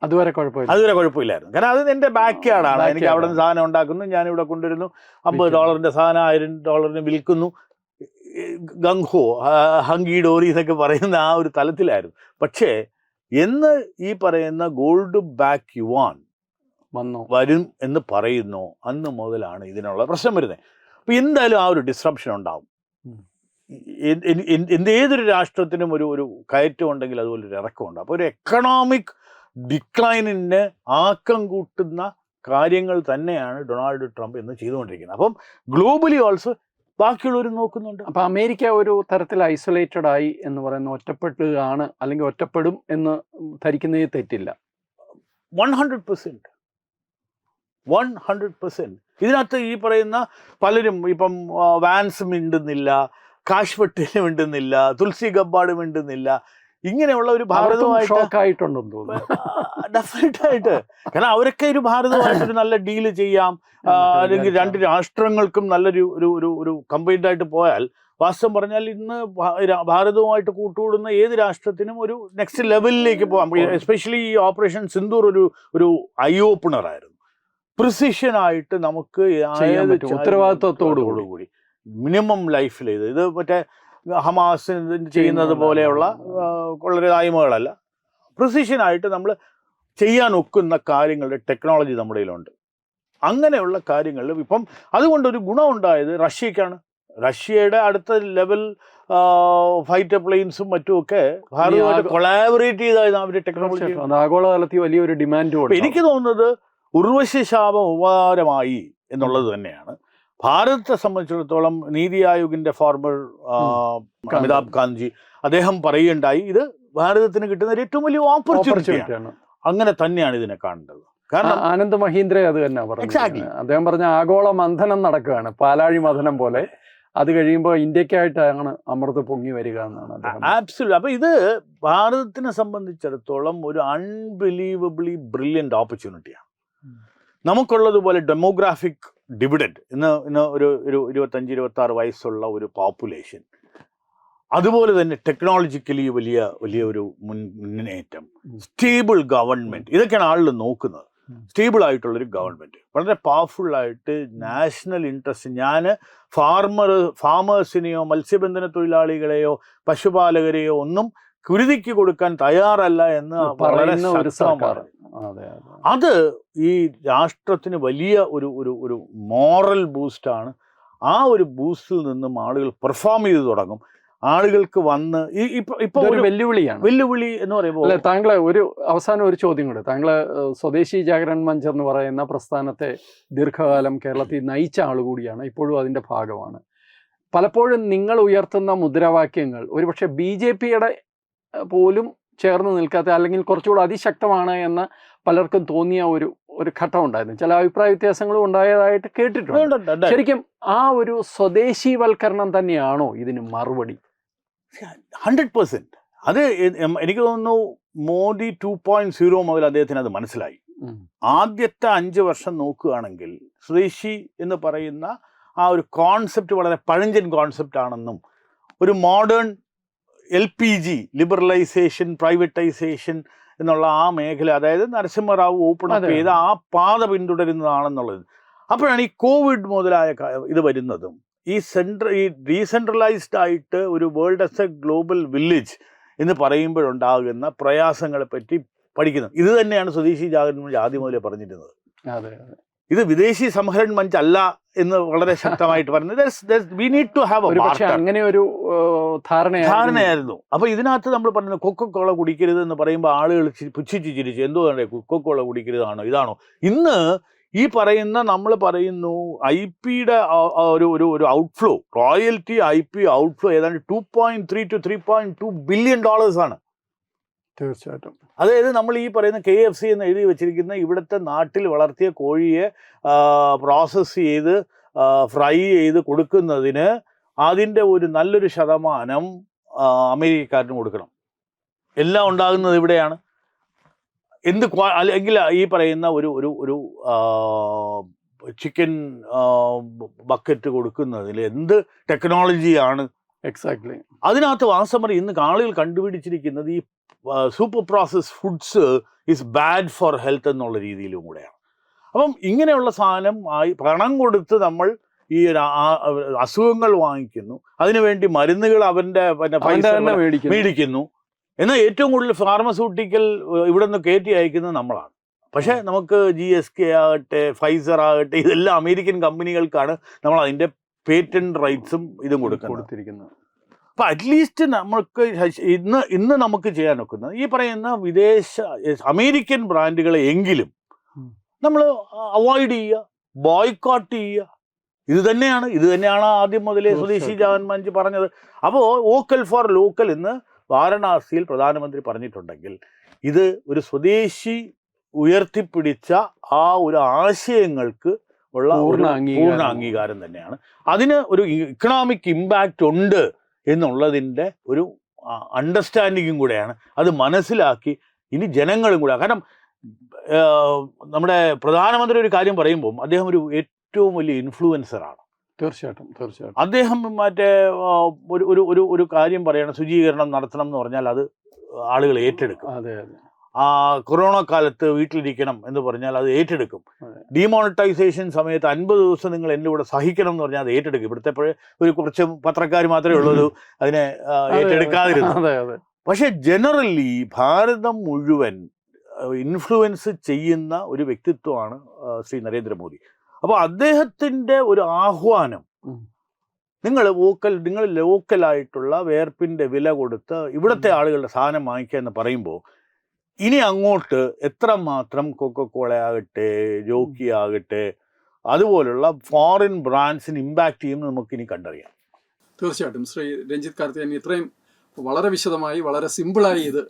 അതുവരെ
കുഴപ്പമില്ലായിരുന്നു. കാരണം അത് എൻ്റെ ബാക്ക് യാർഡാണ്, എനിക്ക് അവിടെ നിന്ന് സാധനം ഉണ്ടാക്കുന്നു, ഞാനിവിടെ കൊണ്ടുവരുന്നു, $50 സാധനം $1000 വിൽക്കുന്നു, ഗംഹോ ഹങ്കി ഡോറി എന്നൊക്കെ പറയുന്ന ആ ഒരു തലത്തിലായിരുന്നു. പക്ഷേ എന്ന് ഈ പറയുന്ന ഗോൾഡ് ബാക്ക് യുവാൻ വരും എന്ന് പറയുന്നു, അന്ന് മുതലാണ് ഇതിനുള്ള പ്രശ്നം വരുന്നത്. അപ്പൊ എന്തായാലും ആ ഒരു ഡിസ്റപ്ഷൻ ഉണ്ടാവും. ഏതൊരു രാഷ്ട്രത്തിനും ഒരു കയറ്റം ഉണ്ടെങ്കിൽ അതുപോലെ ഒരു ഇറക്കമുണ്ട്. അപ്പോൾ ഒരു എക്കണോമിക് ഡിക്ലൈനിന് ആക്കം കൂട്ടുന്ന കാര്യങ്ങൾ തന്നെയാണ് ഡൊണാൾഡ് ട്രംപ് ഇന്ന് ചെയ്തുകൊണ്ടിരിക്കുന്നത്. അപ്പം ഗ്ലോബലി ഓൾസോ ബാക്കിയുള്ളവർ നോക്കുന്നുണ്ട്.
അപ്പം അമേരിക്ക ഒരു തരത്തിൽ ഐസൊലേറ്റഡ് ആയി എന്ന് പറയുന്ന, ഒറ്റപ്പെടുകയാണ്, അല്ലെങ്കിൽ ഒറ്റപ്പെടും എന്ന് ധരിക്കുന്നതിൽ തെറ്റില്ല.
100%. ഇതിനകത്ത് ഈ പറയുന്ന പലരും, ഇപ്പം വാൻസ് മിണ്ടുന്നില്ല, കാഷ് പട്ടേൽ മിണ്ടുന്നില്ല, തുളസി ഗബ്ബാർഡ് മിണ്ടുന്നില്ല, ഇങ്ങനെയുള്ള ഒരു
ഭാരതമായിട്ടുണ്ടെന്ന് തോന്നുന്നു.
ഡെഫിനറ്റായിട്ട്. കാരണം അവരൊക്കെ ഒരു ഭാരതമായിട്ടൊരു നല്ല ഡീല് ചെയ്യാം, അല്ലെങ്കിൽ രണ്ട് രാഷ്ട്രങ്ങൾക്കും നല്ലൊരു കമ്പൈൻഡ് ആയിട്ട് പോയാൽ, വാസ്തവം പറഞ്ഞാൽ ഇന്ന് ഭാരതവുമായിട്ട് കൂട്ടുകൂടുന്ന ഏത് രാഷ്ട്രത്തിനും ഒരു നെക്സ്റ്റ് ലെവലിലേക്ക് പോകാം. എസ്പെഷ്യലി ഈ ഓപ്പറേഷൻ സിന്ദൂർ ഒരു ഐ ഓപ്പണർ ആയിരുന്നു. പ്രിസിഷനായിട്ട് നമുക്ക്
ഉത്തരവാദിത്വത്തോടുകൂടി
മിനിമം ലൈഫിൽ ഇത് മറ്റേ ഹമാസ് ചെയ്യുന്നത് പോലെയുള്ള വളരെ ആയ്മകളല്ല, പ്രിസിഷനായിട്ട് നമ്മൾ ചെയ്യാൻ ഒക്കുന്ന കാര്യങ്ങളുടെ ടെക്നോളജി നമ്മുടെ കയ്യിലുണ്ട്. അങ്ങനെയുള്ള കാര്യങ്ങളിൽ ഇപ്പം അതുകൊണ്ടൊരു ഗുണമുണ്ടായത് റഷ്യക്കാണ്. റഷ്യയുടെ അടുത്ത ലെവൽ ഫൈറ്റർ പ്ലെയിൻസും മറ്റുമൊക്കെ ഭാരതമായിട്ട് കൊളാബറേറ്റ് ചെയ്തായിരുന്നു അവർ ടെക്നോളജി.
ആഗോളതലത്തിൽ വലിയൊരു ഡിമാൻഡ്.
എനിക്ക് തോന്നുന്നത് ഉർവശി ശാപം ഉപകാരമായി എന്നുള്ളത് തന്നെയാണ്. ഭാരതത്തെ സംബന്ധിച്ചിടത്തോളം നീതി ആയോഗിന്റെ ഫോർമർ അമിതാഭ് കാന്ത്ജി അദ്ദേഹം പറയുകയുണ്ടായി, ഇത് ഭാരതത്തിന് കിട്ടുന്ന ഏറ്റവും വലിയ ഓപ്പർച്യൂണിറ്റിയാണ്. അങ്ങനെ തന്നെയാണ് ഇതിനെ കാണേണ്ടത്.
കാരണം ആനന്ദ് മഹീന്ദ്ര അത് തന്നെ പറഞ്ഞു. അദ്ദേഹം പറഞ്ഞ ആഗോള മന്ഥനം നടക്കുകയാണ്, പാലാഴി മഥനം പോലെ. അത് കഴിയുമ്പോൾ ഇന്ത്യക്കായിട്ടാണ് അമൃത് പൊങ്ങി വരിക എന്നാണ് അദ്ദേഹം.
ആബ്സല്യൂട്ട്. അപ്പൊ ഇത് ഭാരതത്തിനെ സംബന്ധിച്ചിടത്തോളം ഒരു അൺബിലീവബിളി ബ്രില്യൻ്റ് ഓപ്പർച്യൂണിറ്റിയാണ്. നമുക്കുള്ളതുപോലെ ഡെമോഗ്രാഫിക് ഡിവിഡൻഡ് ഇന്ന് ഒരു 25-26 വയസ്സുള്ള ഒരു പോപ്പുലേഷൻ, അതുപോലെ തന്നെ ടെക്നോളജിക്കലി വലിയ ഒരു മുന്നേറ്റം, സ്റ്റേബിൾ ഗവൺമെന്റ്, ഇതൊക്കെയാണ് ആളുകൾ നോക്കുന്നത്. സ്റ്റേബിൾ ആയിട്ടുള്ളൊരു ഗവൺമെന്റ്, വളരെ പവർഫുള്ളായിട്ട് നാഷണൽ ഇൻട്രസ്റ്റ്. ഞാൻ ഫാമേഴ്സിനെയോ മത്സ്യബന്ധന തൊഴിലാളികളെയോ പശുപാലകരെയോ ഒന്നും കുരുതിക്ക് കൊടുക്കാൻ തയ്യാറല്ല എന്ന് വളരെ ശക്തമാണ്. അത് ഈ രാഷ്ട്രത്തിന് വലിയ ഒരു മോറൽ ബൂസ്റ്റാണ്. ആ ഒരു ബൂസ്റ്റിൽ നിന്നും ആളുകൾ പെർഫോം ചെയ്ത് തുടങ്ങും. ആളുകൾക്ക് വന്ന് ഇപ്പൊ
ഒരു വെല്ലുവിളി
എന്ന് പറയുമ്പോൾ
താങ്കളെ അവസാനം ഒരു ചോദ്യം കൂടെ. താങ്കള് സ്വദേശി ജാഗരൺ മഞ്ച് എന്ന് പറയുന്ന പ്രസ്ഥാനത്തെ ദീർഘകാലം കേരളത്തിൽ നയിച്ച ആളുകൂടിയാണ്, ഇപ്പോഴും അതിന്റെ ഭാഗമാണ്. പലപ്പോഴും നിങ്ങൾ ഉയർത്തുന്ന മുദ്രാവാക്യങ്ങൾ ഒരുപക്ഷെ BJPയുടെ പോലും ചേർന്ന് നിൽക്കാത്ത, അല്ലെങ്കിൽ കുറച്ചുകൂടെ അതിശക്തമാണ് എന്ന് പലർക്കും തോന്നിയ ഒരു ഘട്ടം ഉണ്ടായിരുന്നു. ചില അഭിപ്രായ വ്യത്യാസങ്ങളും ഉണ്ടായതായിട്ട് കേട്ടിട്ടുണ്ട്. ശരിക്കും ആ ഒരു സ്വദേശീവൽക്കരണം തന്നെയാണോ ഇതിന് മറുപടി?
100%. അത് എനിക്ക് തോന്നുന്നു മോദി 2.0 മുതൽ അദ്ദേഹത്തിന് അത് മനസ്സിലായി. ആദ്യത്തെ 5 വർഷം നോക്കുകയാണെങ്കിൽ സ്വദേശി എന്ന് പറയുന്ന ആ ഒരു കോൺസെപ്റ്റ് വളരെ പഴഞ്ചൻ കോൺസെപ്റ്റ് ആണെന്നും, ഒരു മോഡേൺ LPG ലിബറലൈസേഷൻ, പ്രൈവറ്റൈസേഷൻ എന്നുള്ള ആ മേഖല, അതായത് നരസിംഹറാവു ഓപ്പൺ അപ്പ് ചെയ്ത് ആ പാത പിന്തുടരുന്നതാണെന്നുള്ളത്. അപ്പോഴാണ് ഈ കോവിഡ് മുതലായ ഇത് വരുന്നതും, ഈ ഡീസെൻട്രലൈസ്ഡ് ആയിട്ട് ഒരു world as A global village എന്ന് പറയുമ്പോഴുണ്ടാകുന്ന പ്രയാസങ്ങളെ പറ്റി പഠിക്കുന്നത്. ഇത് തന്നെയാണ് സ്വദേശി ജാഗരൺ മഞ്ച് ആദ്യം മുതലേ പറഞ്ഞിരുന്നത്. ഇത് വിദേശി സംഹരൺ മഞ്ച് അല്ല എന്ന് വളരെ ശക്തമായിട്ട് പറഞ്ഞത്. വി നീഡ് ടു ഹാവ്
അങ്ങനെ ഒരു
ധാരണയായിരുന്നു. അപ്പൊ ഇതിനകത്ത് നമ്മൾ പറയുന്നത് കൊക്കോള കുടിക്കരുത് എന്ന് പറയുമ്പോൾ ആളുകൾ പുച്ഛിച്ച് ചിരിച്ചു. എന്തോ കൊക്കോള കുടിക്കരുതാണോ ഇതാണോ? ഇന്ന് ഈ പറയുന്ന നമ്മൾ പറയുന്നു IP-യുടെ ഒരു ഔട്ട്ഫ്ലോ, റോയൽറ്റി IP ഔട്ട്ഫ്ലോ ഏതാണ്ട് $2.3 to $3.2 ബില്യൺ ആണ്.
തീർച്ചയായിട്ടും.
അതായത് നമ്മൾ ഈ പറയുന്ന KFC എന്ന് എഴുതി വെച്ചിരിക്കുന്ന ഇവിടുത്തെ നാട്ടിൽ വളർത്തിയ കോഴിയെ പ്രോസസ്സ് ചെയ്ത് ഫ്രൈ ചെയ്ത് കൊടുക്കുന്നതിന് അതിൻ്റെ ഒരു നല്ലൊരു ശതമാനം അമേരിക്കക്കാരന് കൊടുക്കണം. എല്ലാം ഉണ്ടാകുന്നത് ഇവിടെയാണ്. അല്ലെങ്കിൽ ഈ പറയുന്ന ഒരു ചിക്കൻ ബക്കറ്റ് കൊടുക്കുന്നതിൽ എന്ത് ടെക്നോളജിയാണ്?
എക്സാക്ട്ലി.
അതിനകത്ത് വാസ്തവം ഇന്ന് ആളുകൾ കണ്ടുപിടിച്ചിരിക്കുന്നത് ഈ super process foods is bad for health എന്നുള്ള രീതിയിലും കൂടെയാണ്. അപ്പം ഇങ്ങനെയുള്ള സാധനം പണം കൊടുത്ത് നമ്മൾ ഈ അസുഖങ്ങൾ വാങ്ങിക്കുന്നു, അതിനുവേണ്ടി മരുന്നുകൾ അവൻ്റെ പൈസ മേടിക്കുന്നു. എന്നാൽ ഏറ്റവും കൂടുതൽ ഫാർമസ്യൂട്ടിക്കൽ ഇവിടെ നിന്ന് കയറ്റി അയക്കുന്നത് നമ്മളാണ്. പക്ഷേ നമുക്ക് GSK ആകട്ടെ, ഫൈസർ ആകട്ടെ, ഇതെല്ലാം അമേരിക്കൻ കമ്പനികൾക്കാണ് നമ്മൾ അതിൻ്റെ പേറ്റന്റ് റൈറ്റ്സും ഇതും കൊടുത്തിരിക്കുന്നത്. അപ്പം അറ്റ്ലീസ്റ്റ് നമുക്ക് ഇന്ന് നമുക്ക് ചെയ്യാൻ ഒക്കുന്നത് ഈ പറയുന്ന അമേരിക്കൻ ബ്രാൻഡുകളെ എങ്കിലും നമ്മൾ അവോയ്ഡ് ചെയ്യുക, ബോയ്ക്കോട്ട് ചെയ്യുക. ഇത് തന്നെയാണ് ആദ്യം മുതലേ സ്വദേശി ജാഗരൺ മഞ്ച് പറഞ്ഞത്. അപ്പോൾ വോക്കൽ ഫോർ ലോക്കൽ എന്ന് വാരണാസിയിൽ പ്രധാനമന്ത്രി പറഞ്ഞിട്ടുണ്ടെങ്കിൽ ഇത് ഒരു സ്വദേശി ഉയർത്തിപ്പിടിച്ച ആ ഒരു ആശയങ്ങൾക്ക് ഉള്ള പൂർണ്ണ അംഗീകാരം തന്നെയാണ്. അതിന് ഒരു ഇക്കണോമിക് ഇമ്പാക്റ്റ് ഉണ്ട് എന്നുള്ളതിൻ്റെ ഒരു അണ്ടർസ്റ്റാൻഡിങ്ങും കൂടെയാണ്. അത് മനസ്സിലാക്കി ഇനി ജനങ്ങളും കൂടെ, കാരണം നമ്മുടെ പ്രധാനമന്ത്രി ഒരു കാര്യം പറയുമ്പോൾ അദ്ദേഹം ഏറ്റവും വലിയ ഇൻഫ്ലുവൻസറാണ്.
തീർച്ചയായിട്ടും.
അദ്ദേഹം മറ്റേ ഒരു കാര്യം പറയണം, ശുചീകരണം നടത്തണം എന്ന് പറഞ്ഞാൽ അത് ആളുകൾ ഏറ്റെടുക്കും. കൊറോണ കാലത്ത് വീട്ടിലിരിക്കണം എന്ന് പറഞ്ഞാൽ അത് ഏറ്റെടുക്കും. ഡിമോണിറ്റൈസേഷൻ സമയത്ത് 50 ദിവസം നിങ്ങൾ എൻ്റെ കൂടെ സഹിക്കണം എന്ന് പറഞ്ഞാൽ അത് ഏറ്റെടുക്കും. ഇവിടുത്തെ കുറച്ച് പത്രക്കാർ മാത്രമേ ഉള്ളൂ അതിനെ ഏറ്റെടുക്കാതിരുന്നത്. പക്ഷെ ജനറലി ഭാരതം മുഴുവൻ ഇൻഫ്ലുവൻസ് ചെയ്യുന്ന ഒരു വ്യക്തിത്വമാണ് ശ്രീ നരേന്ദ്രമോദി. അപ്പോൾ അദ്ദേഹത്തിൻ്റെ ഒരു ആഹ്വാനം, നിങ്ങൾ ലോക്കലായിട്ടുള്ള വേർപ്പിൻ്റെ വില കൊടുത്ത് ഇവിടുത്തെ ആളുകളുടെ സാധനം വാങ്ങിക്കുക എന്ന് പറയുമ്പോൾ ഇനി അങ്ങോട്ട് എത്രമാത്രം കൊക്കോകോള ആകട്ടെ, ജോക്കി ആകട്ടെ, അതുപോലുള്ള ഫോറിൻ ബ്രാൻഡ്സിന് ഇമ്പാക്റ്റ് ചെയ്യുമെന്ന് നമുക്കിനി കണ്ടറിയാം.
തീർച്ചയായിട്ടും. ശ്രീ രഞ്ജിത്ത് കാർത്തികേയൻ ഇത്രയും വളരെ വിശദമായി, വളരെ സിമ്പിളായി ഇത്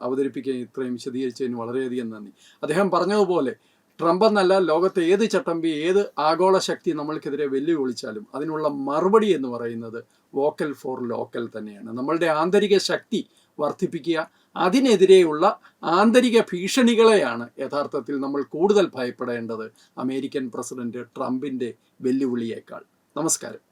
അവതരിപ്പിക്കുകയും ഇത്രയും വിശദീകരിച്ചതിന് വളരെയധികം നന്ദി. അദ്ദേഹം പറഞ്ഞതുപോലെ ട്രംപ് എന്നല്ല, ലോകത്തെ ഏത് ചട്ടമ്പി, ഏത് ആഗോള ശക്തി നമ്മൾക്കെതിരെ വെല്ലുവിളിച്ചാലും അതിനുള്ള മറുപടി എന്ന് പറയുന്നത് വോക്കൽ ഫോർ ലോക്കൽ തന്നെയാണ്. നമ്മളുടെ ആന്തരിക ശക്തി വർദ്ധിപ്പിക്കുക, അതിനെതിരെയുള്ള ആന്തരിക ഭീഷണികളെയാണ് യഥാർത്ഥത്തിൽ നമ്മൾ കൂടുതൽ ഭയപ്പെടേണ്ടത് അമേരിക്കൻ പ്രസിഡന്റ് ട്രംപിൻ്റെ വെല്ലുവിളിയേക്കാൾ. നമസ്കാരം.